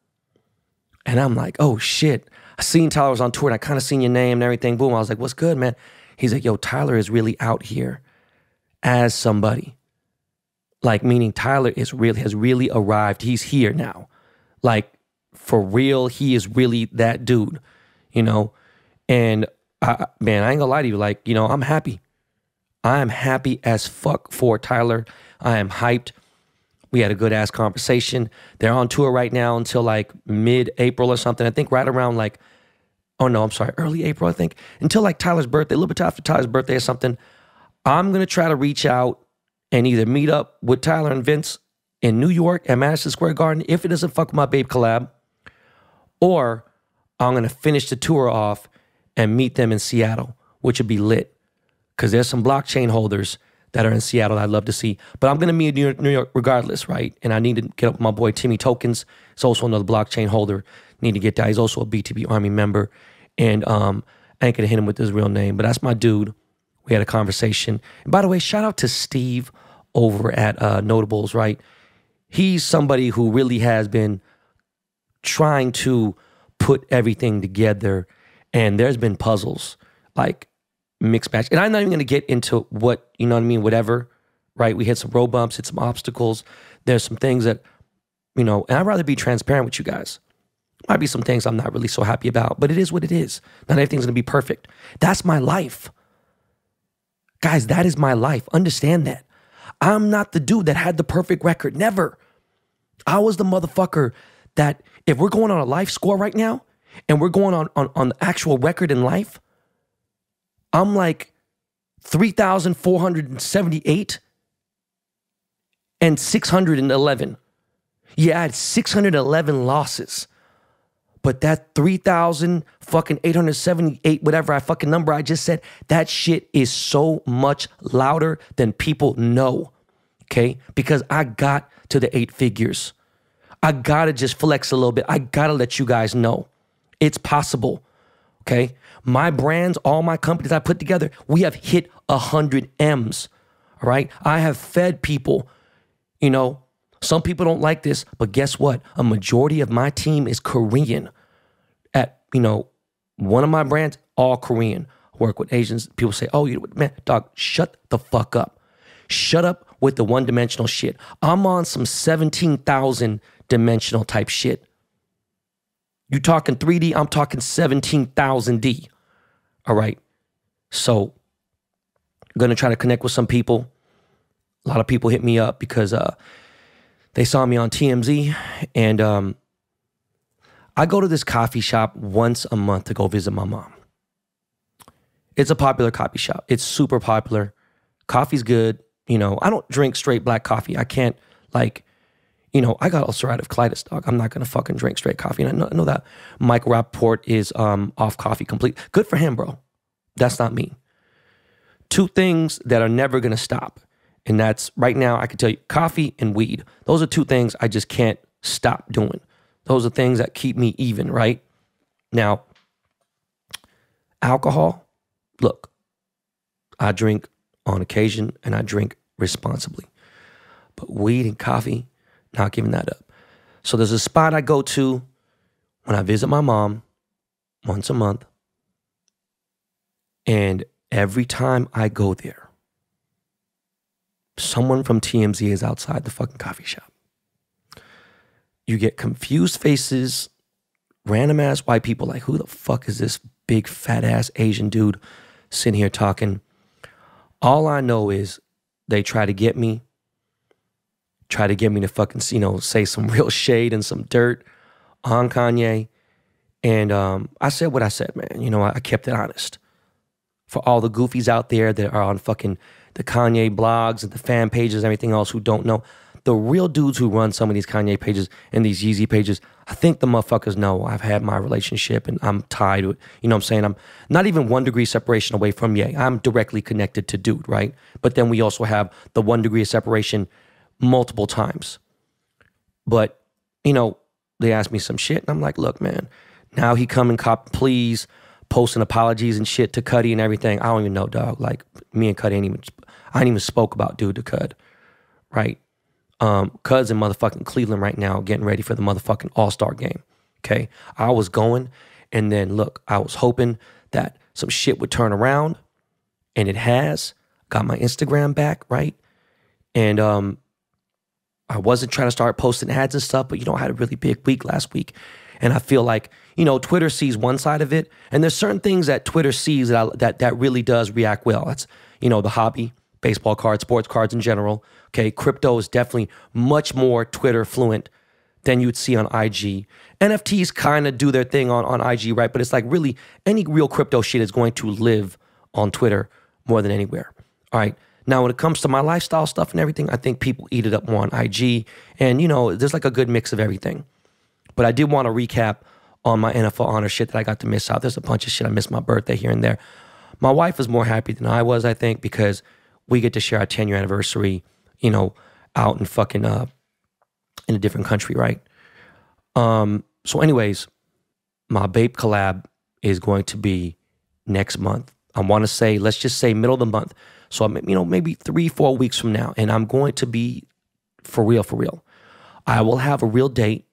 And I'm like, oh shit. I seen Tyler was on tour and I kind of seen your name and everything. Boom. I was like, what's good, man? He's like, yo, Tyler is really out here as somebody. Like, meaning Tyler has really arrived. He's here now. Like, for real, he is really that dude, you know? And man, I ain't gonna lie to you. Like, you know, I'm happy. I am happy as fuck for Tyler. I am hyped. We had a good ass conversation. They're on tour right now until like mid-April or something. I think right around like, oh no, I'm sorry, early April, I think. Until like Tyler's birthday, a little bit after Tyler's birthday or something. I'm gonna try to reach out and either meet up with Tyler and Vince in New York at Madison Square Garden if it doesn't fuck with my Babe collab, or I'm gonna finish the tour off and meet them in Seattle, which would be lit. Because there's some blockchain holders that are in Seattle I'd love to see. But I'm gonna meet in New York regardless, right? And I need to get up with my boy Timmy Tokens. He's also another blockchain holder. Need to get that. He's also a BTB Army member. And I ain't gonna hit him with his real name, but that's my dude. We had a conversation. And by the way, shout out to Steve over at Notables, right? He's somebody who really has been trying to put everything together, and there's been puzzles, like mixed match. And I'm not even going to get into what, you know what I mean, whatever, right? We hit some road bumps, hit some obstacles. There's some things that, you know, and I'd rather be transparent with you guys. Might be some things I'm not really so happy about, but it is what it is. Not everything's going to be perfect. That's my life. Guys, that is my life. Understand that. I'm not the dude that had the perfect record. Never. I was the motherfucker that if we're going on a life score right now and we're going on the actual record in life, I'm like 3,478 and 611. Yeah, I had 611 losses. But that 3,878, whatever I fucking number I just said, that shit is so much louder than people know, okay? Because I got to the 8 figures. I gotta just flex a little bit. I gotta let you guys know it's possible, okay? My brands, all my companies I put together, we have hit 100 M's, all right? I have fed people, you know. Some people don't like this, but guess what? A majority of my team is Korean. At, you know, one of my brands, all Korean. Work with Asians. People say, oh, man, dog, shut the fuck up. Shut up with the one-dimensional shit. I'm on some 17,000 dimensional type shit. You talking 3D, I'm talking 17,000D. All right? So, I'm going to try to connect with some people. A lot of people hit me up because they saw me on TMZ, and I go to this coffee shop once a month to go visit my mom. It's a popular coffee shop. It's super popular. Coffee's good. You know, I don't drink straight black coffee. I can't, like, you know, I got ulcerative colitis, dog. I'm not going to fucking drink straight coffee. And I know that Mike Rappaport is off coffee complete. Good for him, bro. That's not me. 2 things that are never going to stop. And that's, right now, I can tell you, coffee and weed. Those are 2 things I just can't stop doing. Those are things that keep me even, right? Now, alcohol, look, I drink on occasion and I drink responsibly. But weed and coffee, not giving that up. So there's a spot I go to when I visit my mom once a month. And every time I go there, someone from TMZ is outside the fucking coffee shop. You get confused faces, random ass white people like, who the fuck is this big fat ass Asian dude sitting here talking? All I know is they try to get me to fucking, you know, say some real shade and some dirt on Kanye. And I said what I said, man. You know, I kept it honest. For all the goofies out there that are on fucking the Kanye blogs and the fan pages and everything else who don't know, the real dudes who run some of these Kanye pages and these Yeezy pages, I think the motherfuckers know I've had my relationship and I'm tied with, you know what I'm saying? I'm not even 1 degree separation away from Ye. I'm directly connected to dude, right? But then we also have the 1 degree of separation multiple times. But, you know, they asked me some shit and I'm like, look, man, now he come and cop, please, posting apologies and shit to Cuddy and everything. I don't even know, dog. Like, me and Cuddy I ain't even spoke about dude to Cud, right? Cud's in motherfucking Cleveland right now getting ready for the motherfucking All-Star game, okay? I was going, and then, look, I was hoping that some shit would turn around, and it has. Got my Instagram back, right? And I wasn't trying to start posting ads and stuff, but, you know, I had a really big week last week. And I feel like, you know, Twitter sees one side of it, and there's certain things that Twitter sees that really does react well. That's, you know, the hobby, baseball cards, sports cards in general. Okay, crypto is definitely much more Twitter fluent than you'd see on IG. NFTs kind of do their thing on IG, right? But it's like really any real crypto shit is going to live on Twitter more than anywhere. All right. Now, when it comes to my lifestyle stuff and everything, I think people eat it up more on IG. And, you know, there's like a good mix of everything. But I did want to recap on my NFL honor shit that I got to miss out. There's a bunch of shit. I missed my birthday here and there. My wife was more happy than I was, I think, because we get to share our 10-year anniversary, you know, out in fucking, in a different country, right? So anyways, my Bape collab is going to be next month. I want to say, let's just say middle of the month. So, you know, maybe 3-4 weeks from now. And I'm going to be for real. I will have a real date.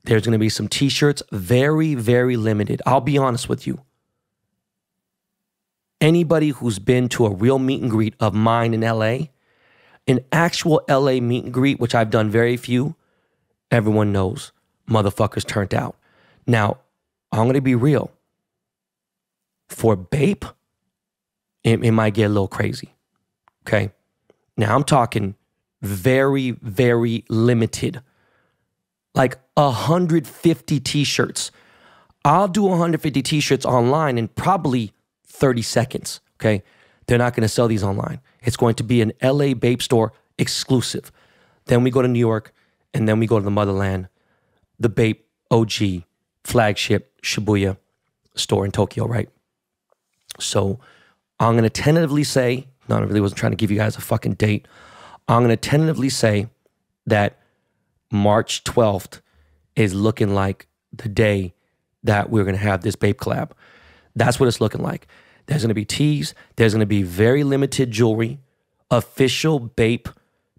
There's going to be some t-shirts, very, very limited. I'll be honest with you. Anybody who's been to a real meet and greet of mine in LA, an actual LA meet and greet, which I've done very few, everyone knows motherfuckers turned out. Now, I'm going to be real. For Bape, it might get a little crazy. Okay? Now, I'm talking very, very limited. Like 150 t-shirts. I'll do 150 t-shirts online in probably 30 seconds, okay? They're not going to sell these online. It's going to be an LA Bape store exclusive. Then we go to New York, and then we go to the motherland, the Bape OG flagship Shibuya store in Tokyo, right? So I'm going to tentatively say, no, I really wasn't trying to give you guys a fucking date. I'm going to tentatively say that March 12th is looking like the day that we're going to have this Bape collab. That's what it's looking like. There's going to be tees. There's going to be very limited jewelry, official Bape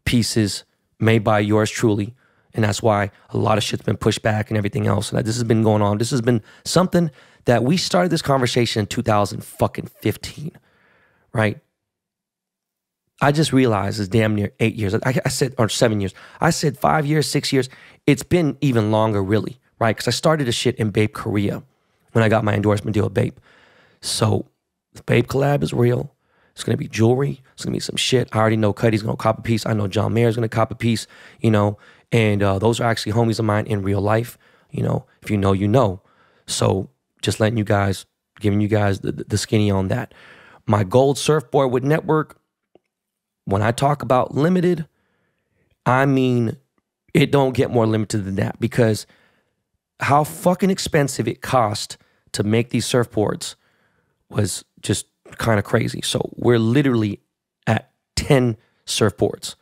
pieces made by yours truly. And that's why a lot of shit's been pushed back and everything else. And this has been going on. This has been something that we started this conversation in 2015, right? I just realized it's damn near 8 years. I said, or 7 years. I said 5 years, 6 years. It's been even longer, really, right? Because I started this shit in Bape Korea when I got my endorsement deal with Bape. So the Bape collab is real. It's going to be jewelry. It's going to be some shit. I already know Cuddy's going to cop a piece. I know John Mayer's going to cop a piece, you know. And those are actually homies of mine in real life. You know, if you know, you know. So just letting you guys, giving you guys the skinny on that. My gold surfboard with network, when I talk about limited, I mean, it don't get more limited than that, because how fucking expensive it cost to make these surfboards was just kind of crazy. So we're literally at 10 surfboards.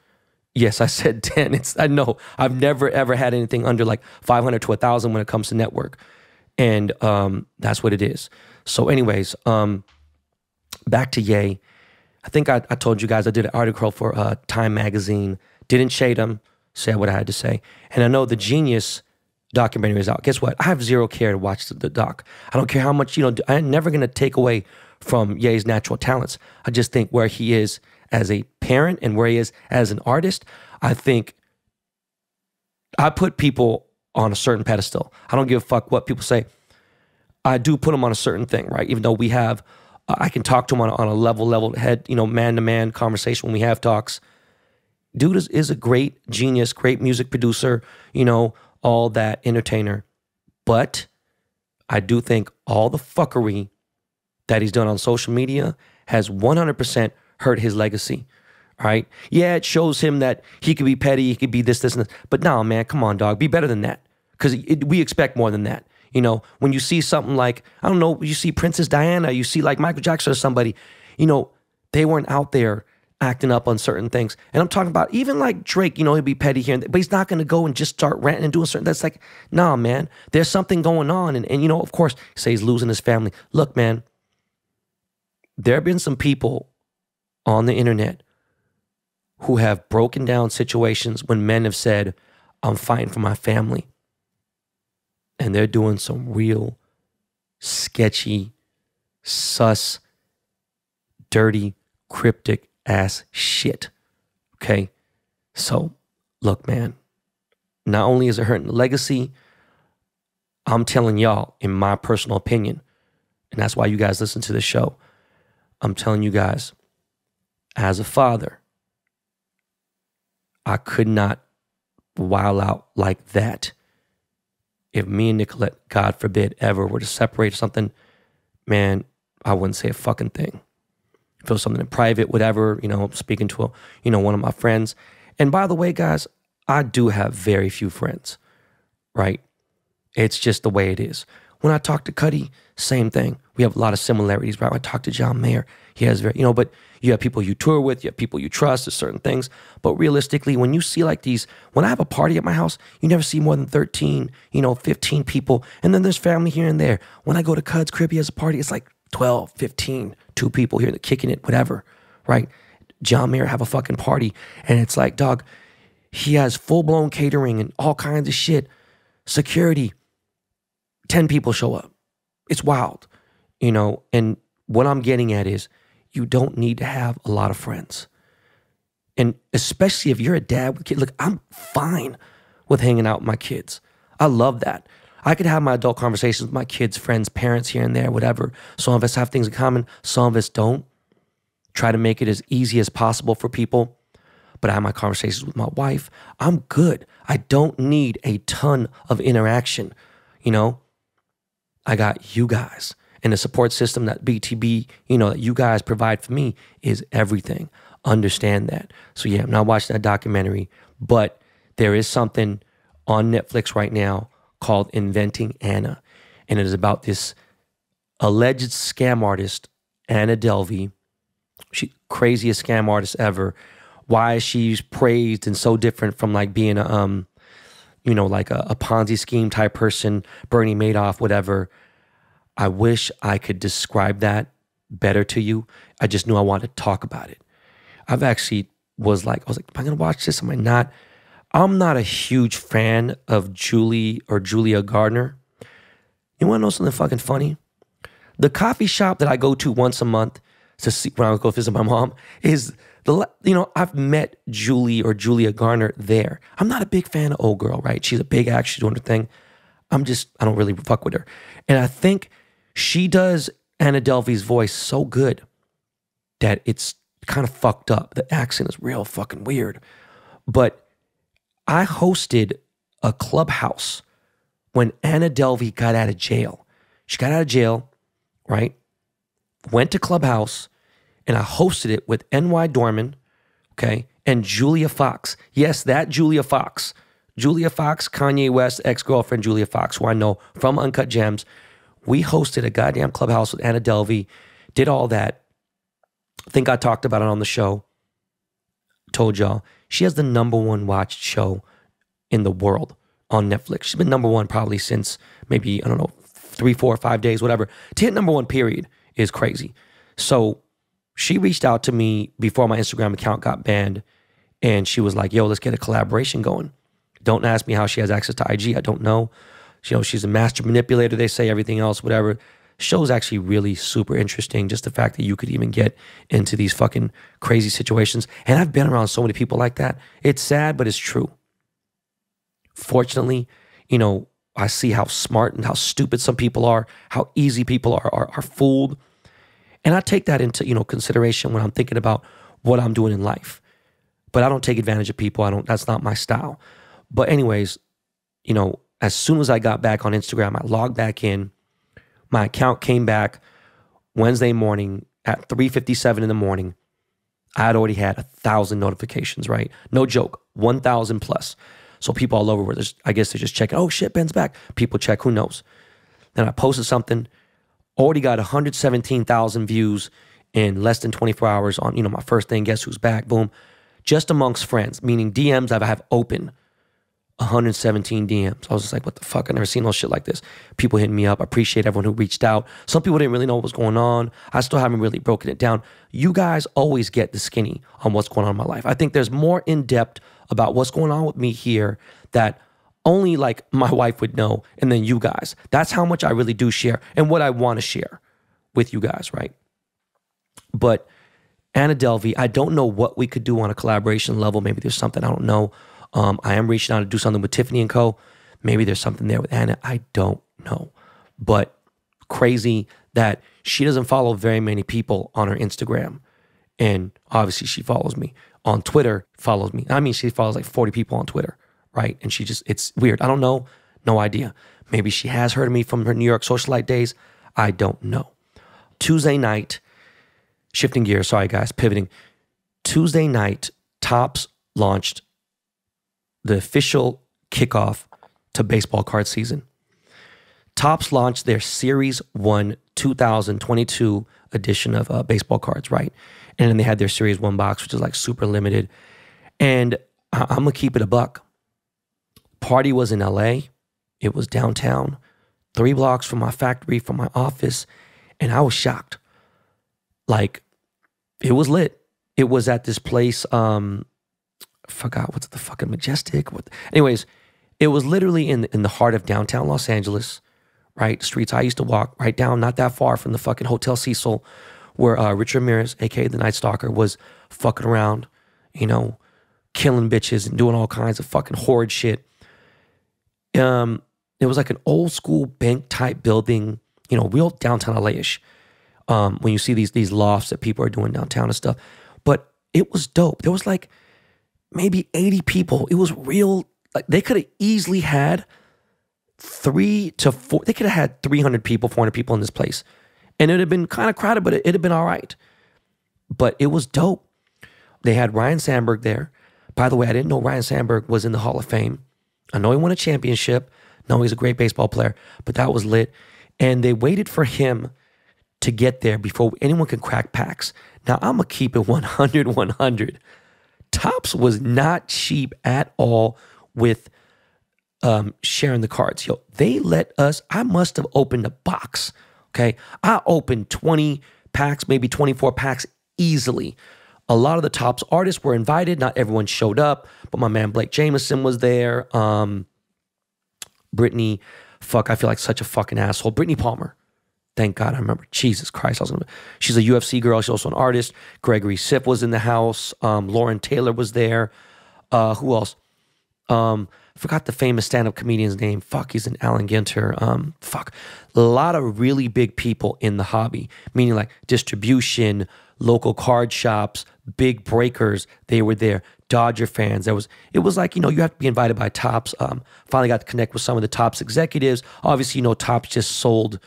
Yes, I said 10. I know I've never ever had anything under like 500 to 1,000 when it comes to network. And that's what it is. So anyways, back to Ye. I think I told you guys I did an article for Time Magazine. Didn't shade him, said what I had to say. And I know the Genius documentary is out. Guess what? I have zero care to watch the doc. I don't care how much, you know, I'm never going to take away from Ye's natural talents. I just think where he is as a parent and where he is as an artist, I think I put people on a certain pedestal. I don't give a fuck what people say. I do put them on a certain thing, right? Even though we have, I can talk to him on a level head, you know, man-to-man conversation when we have talks. Dude is a great genius, great music producer, you know, all that entertainer. But I do think all the fuckery that he's done on social media has 100% hurt his legacy. All right. Yeah, it shows him that he could be petty, he could be this, and this. But no, man, come on, dog. Be better than that. Because we expect more than that. You know, when you see something like, I don't know, you see Princess Diana, you see like Michael Jackson or somebody, you know, they weren't out there acting up on certain things. And I'm talking about even like Drake, you know, he'll be petty here, but he's not going to go and just start ranting and doing certain, that's like, nah, man, there's something going on. And you know, of course, say he's losing his family. Look, man, there have been some people on the internet who have broken down situations when men have said, I'm fighting for my family. And they're doing some real sketchy, sus, dirty, cryptic ass shit. Okay? So, look, man, not only is it hurting the legacy, I'm telling y'all, in my personal opinion, and that's why you guys listen to the show, I'm telling you guys, as a father, I could not wild out like that. If me and Nicolette, God forbid, ever were to separate or something, man, I wouldn't say a fucking thing. If it was something in private, whatever, you know, speaking to, one of my friends. And by the way, guys, I do have very few friends, right? It's just the way it is. When I talk to Cuddy, same thing. We have a lot of similarities, right? When I talk to John Mayer, he has very, but you have people you tour with, you have people you trust, there's certain things. But realistically, when you see like these, when I have a party at my house, you never see more than 13, 15 people. And then there's family here and there. When I go to Cud's crib, he has a party, it's like 12, 15, 2 people here, kicking it, whatever, right? John Mayer have a fucking party. And it's like, dog, he has full-blown catering and all kinds of shit. Security, 10 people show up. It's wild, and what I'm getting at is you don't need to have a lot of friends. And especially if you're a dad with kids, look, I'm fine with hanging out with my kids. I love that. I could have my adult conversations with my kids, friends, parents here and there, whatever. Some of us have things in common. Some of us don't. Try to make it as easy as possible for people. But I have my conversations with my wife. I'm good. I don't need a ton of interaction, I got you guys. And the support system that BTB, that you guys provide for me is everything. Understand that. So yeah, I'm not watching that documentary, but there is something on Netflix right now called Inventing Anna. And it is about this alleged scam artist, Anna Delvey. She craziest scam artist ever. Why she's praised and so different from like being a like a Ponzi scheme type person, Bernie Madoff, whatever. I wish I could describe that better to you. I just knew I wanted to talk about it. I was like, am I going to watch this? Am I not? I'm not a huge fan of Julia Gardner. You want to know something fucking funny? The coffee shop that I go to once a month to see when I go visit my mom is I've met Julia Garner there. I'm not a big fan of old girl, right? She's a big act, she's doing her thing. I don't really fuck with her. And I think she does Anna Delvey's voice so good that it's kind of fucked up. The accent is real fucking weird. But I hosted a clubhouse when Anna Delvey got out of jail. She got out of jail, right? Went to Clubhouse, and I hosted it with N.Y. Dorman, okay, and Julia Fox. Yes, that Julia Fox. Julia Fox, Kanye West, ex-girlfriend Julia Fox, who I know from Uncut Gems. We hosted a goddamn Clubhouse with Anna Delvey, did all that. I think I talked about it on the show. Told y'all. She has the #1 watched show in the world on Netflix. She's been #1 probably since maybe, 3, 4, 5 days, whatever. To hit #1 period is crazy. So she reached out to me before my Instagram account got banned, and she was like, yo, let's get a collaboration going. Don't ask me how she has access to IG. I don't know. She's a master manipulator, they say, everything else, whatever. Show's actually really super interesting. Just the fact that you could even get into these fucking crazy situations. And I've been around so many people like that. It's sad, but it's true. Fortunately, I see how smart and how stupid some people are, how easy people are fooled. And I take that into, consideration when I'm thinking about what I'm doing in life. But I don't take advantage of people. That's not my style. But anyways, as soon as I got back on Instagram, I logged back in. My account came back Wednesday morning at 3:57 in the morning. I had already had 1,000 notifications, right? No joke, 1,000 plus. So people all over were just, I guess they're just checking, oh shit, Ben's back. People check, who knows? Then I posted something, already got 117,000 views in less than 24 hours on, you know, my first thing, guess who's back, boom. Just amongst friends, meaning DMs I have open, 117 DMs. I was just like, what the fuck? I never seen no shit like this. People hitting me up. I appreciate everyone who reached out. Some people didn't really know what was going on. I still haven't really broken it down. You guys always get the skinny on what's going on in my life. I think there's more in depth about what's going on with me here that only like my wife would know, and then you guys. That's how much I really do share and what I want to share with you guys, right? But Anna Delvey, I don't know what we could do on a collaboration level. Maybe there's something I don't know. I am reaching out to do something with Tiffany & Co. Maybe there's something there with Anna. I don't know. But crazy that she doesn't follow very many people on her Instagram. And obviously she follows me. On Twitter, follows me. I mean, she follows like 40 people on Twitter, right? And she just, it's weird. I don't know. No idea. Maybe she has heard of me from her New York socialite days. I don't know. Tuesday night, shifting gears, sorry guys, pivoting. Tuesday night, Topps launched the official kickoff to baseball card season. Topps launched their Series 1 2022 edition of baseball cards, right? And then they had their Series 1 box, which is like super limited. And I'm going to keep it a buck. Party was in LA. It was downtown, 3 blocks from my factory, from my office. And I was shocked. Like, it was lit. It was at this place, forgot what's the fucking Majestic. Anyways, it was literally in the heart of downtown Los Angeles, right? Streets I used to walk right down, not that far from the fucking Hotel Cecil, where Rich Ramirez, aka the Night Stalker, was fucking around, you know, killing bitches and doing all kinds of fucking horrid shit. It was like an old school bank type building, you know, real downtown LA-ish. When you see these lofts that people are doing downtown and stuff. But it was dope. There was like maybe 80 people. It was real. Like they could have easily had 3 to 4. They could have had 300 people, 400 people in this place. And it would have been kind of crowded, but it'd have been all right. But it was dope. They had Ryan Sandberg there. By the way, I didn't know Ryan Sandberg was in the Hall of Fame. I know he won a championship. I know he's a great baseball player, but that was lit. And they waited for him to get there before anyone could crack packs. Now, I'm going to keep it 100. Topps was not cheap at all with sharing the cards. Yo, they let us, I must have opened a box, okay? I opened 20 packs, maybe 24 packs easily. A lot of the Topps artists were invited. Not everyone showed up, but my man Blake Jameson was there. Brittany, I feel like such a fucking asshole. Brittany Palmer. Thank God I remember. Jesus Christ. She's a UFC girl. She's also an artist. Gregory Sipp was in the house. Lauren Taylor was there. Who else? Forgot the famous stand-up comedian's name. He's an Alan Ginter. A lot of really big people in the hobby, meaning like distribution, local card shops, big breakers. They were there. Dodger fans. It was like, you know, you have to be invited by Topps. Finally got to connect with some of the Topps executives. Obviously, you know, Topps just sold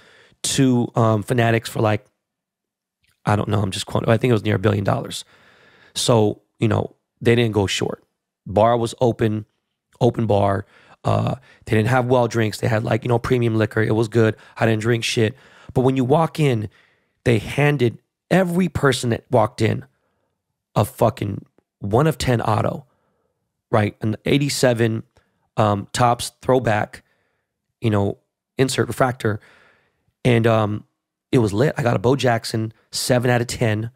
to Fanatics for like, I don't know, I'm just quoting, I think it was near $1 billion. So, you know, they didn't go short. Bar was open bar. They didn't have well drinks. They had like, you know, premium liquor. It was good. I didn't drink shit. But when you walk in, they handed every person that walked in a fucking 1 of 10 auto, right? An 87 Topps throwback, you know, insert refractor. And it was lit. I got a Bo Jackson 7 out of 10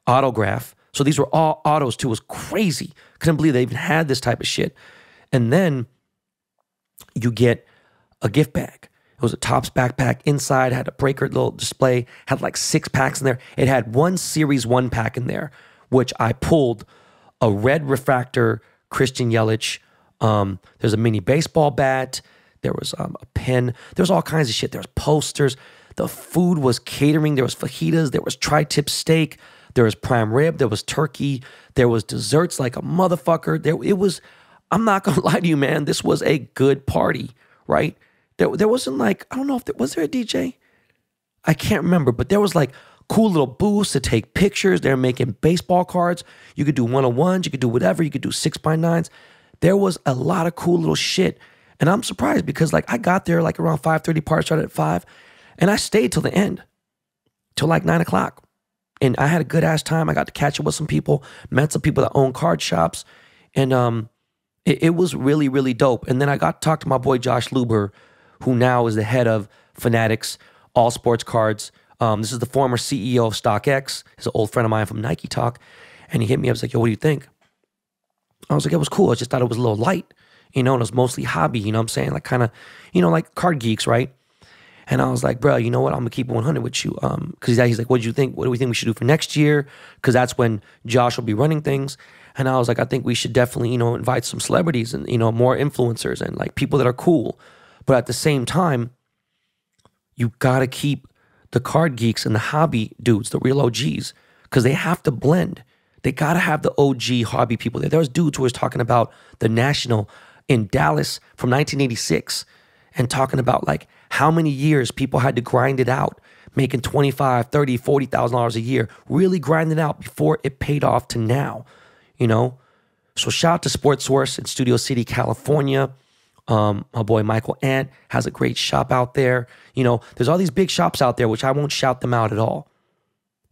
autograph. So these were all autos too. It was crazy. Couldn't believe they even had this type of shit. And then you get a gift bag. It was a Topps backpack. Inside had a breaker little display. Had like 6 packs in there. It had 1 Series 1 pack in there, which I pulled a red refractor Christian Yelich. There's a mini baseball bat. There was a pen. There was all kinds of shit. There was posters. The food was catering. There was fajitas. There was tri-tip steak. There was prime rib. There was turkey. There was desserts like a motherfucker. It was, I'm not going to lie to you, man. This was a good party, right? There wasn't like, I don't know if was there a DJ? I can't remember, but there was like cool little booths to take pictures. They're making baseball cards. You could do 1-on-1s. You could do whatever. You could do 6x9s. There was a lot of cool little shit. And I'm surprised because like I got there like around 5:30, party started at 5, and I stayed till the end, till like 9 o'clock. And I had a good ass time. I got to catch up with some people, met some people that own card shops. And it was really, really dope. And then I got to talk to my boy Josh Luber, who now is the head of Fanatics, All Sports Cards. This is the former CEO of StockX. He's an old friend of mine from Nike Talk. And he hit me up, was like, yo, what do you think? I was like, it was cool. I just thought it was a little light, and it was mostly hobby, you know what I'm saying? Like kind of, like card geeks, right? And I was like, bro, you know what? I'm going to keep it 100 with you. Because he's like, what do you think? What do we think we should do for next year? Because that's when Josh will be running things. And I was like, I think we should definitely, invite some celebrities and, more influencers and like people that are cool. But at the same time, you got to keep the card geeks and the hobby dudes, the real OGs, because they have to blend. They got to have the OG hobby people there. There was dudes who was talking about the National in Dallas from 1986 and talking about like how many years people had to grind it out, making $25,000, $30,000, $40,000 a year, really grinding out before it paid off to now, So shout out to Sports Source in Studio City, California. My boy Michael Ant has a great shop out there. There's all these big shops out there, which I won't shout them out at all.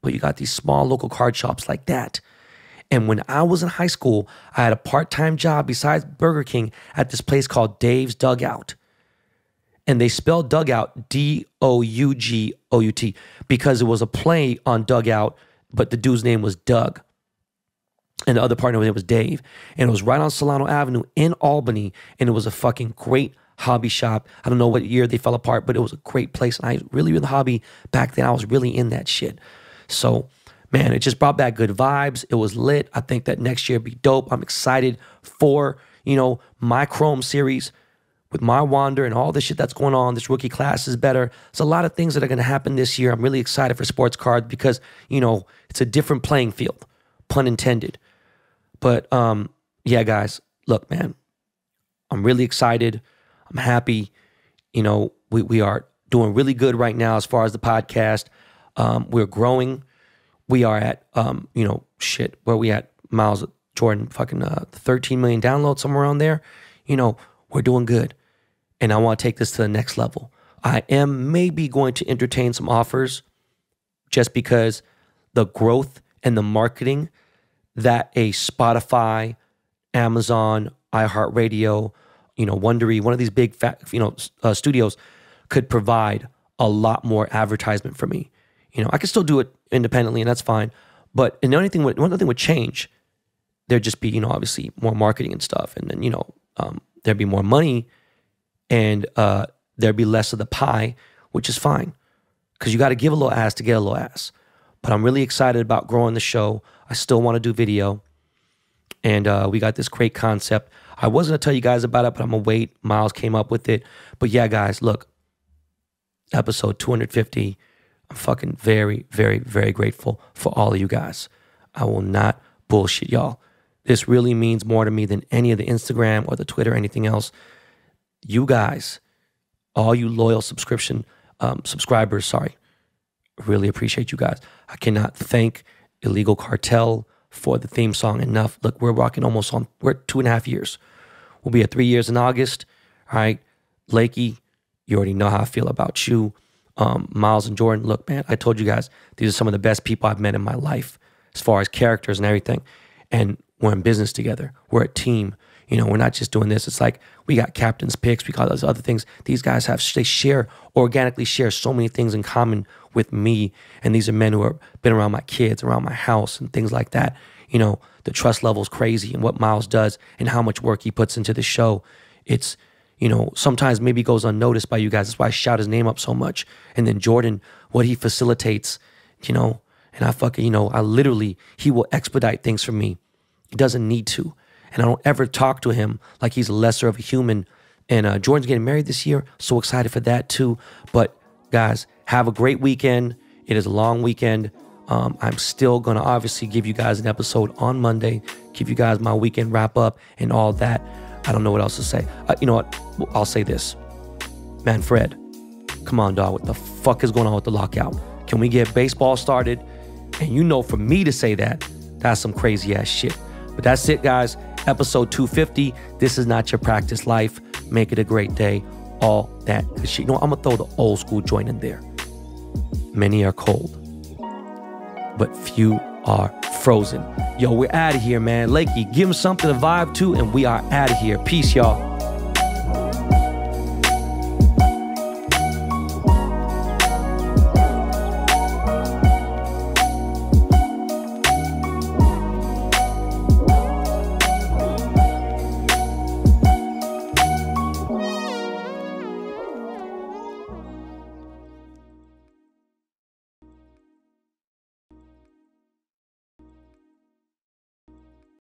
But you got these small local card shops like that. And when I was in high school, I had a part-time job besides Burger King at this place called Dave's Dugout. And they spelled dugout Dougout because it was a play on dugout, but the dude's name was Doug. And the other partner name was Dave. And it was right on Solano Avenue in Albany. And it was a fucking great hobby shop. I don't know what year they fell apart, but it was a great place. And I really in the hobby back then. I was really in that shit. So, man, it just brought back good vibes. It was lit. I think that next year be dope. I'm excited for, my Chrome series with my Wander and all this shit that's going on. This rookie class is better. There's a lot of things that are going to happen this year. I'm really excited for sports cards because, it's a different playing field, pun intended. But, yeah, guys, look, man, I'm really excited. I'm happy. We are doing really good right now as far as the podcast. We're growing. We are at, where we at, Miles, Jordan, fucking 13 million downloads, somewhere around there. We're doing good. And I want to take this to the next level. I am maybe going to entertain some offers just because the growth and the marketing that a Spotify, Amazon, iHeartRadio, Wondery, one of these big, studios could provide a lot more advertisement for me. I could still do it independently, and that's fine. But one other thing would change. There'd just be, obviously more marketing and stuff, and then there'd be more money, and there'd be less of the pie, which is fine, because you got to give a little ass to get a little ass. But I'm really excited about growing the show. I still want to do video, and we got this great concept. I wasn't gonna tell you guys about it, but I'm gonna wait. Miles came up with it. But yeah, guys, look, episode 250. I'm fucking very, very, very grateful for all of you guys. I will not bullshit y'all. This really means more to me than any of the Instagram or the Twitter or anything else. You guys, all you loyal subscribers, really appreciate you guys. I cannot thank Illegal Kartel for the theme song enough. Look, we're rocking we're 2.5 years. We'll be at 3 years in August. All right, Lakey, you already know how I feel about you. Miles and Jordan, look, man, I told you guys, these are some of the best people I've met in my life as far as characters and everything. And we're in business together. We're a team. We're not just doing this. It's like we got captain's picks. We got those other things. These guys organically share so many things in common with me. And these are men who have been around my kids, around my house and things like that. The trust level's crazy, and what Miles does and how much work he puts into the show. It's, sometimes maybe goes unnoticed by you guys. That's why I shout his name up so much. And then Jordan, what he facilitates, and I fucking, he will expedite things for me. He doesn't need to. And I don't ever talk to him like he's lesser of a human. And Jordan's getting married this year. So excited for that too. But guys, have a great weekend. It is a long weekend. I'm still going to obviously give you guys an episode on Monday, give you guys my weekend wrap up and all that. I don't know what else to say. You know what? I'll say this. Man, Fred, come on, dog. What the fuck is going on with the lockout? Can we get baseball started? And you know, for me to say that, that's some crazy ass shit. But that's it, guys. Episode 250. This is not your practice life. Make it a great day. All that good shit. You know, I'm going to throw the old school joint in there. Many are cold, but few are frozen. Yo, we're out of here, man. Lakey, give him something to vibe to, and we are out of here. Peace, y'all.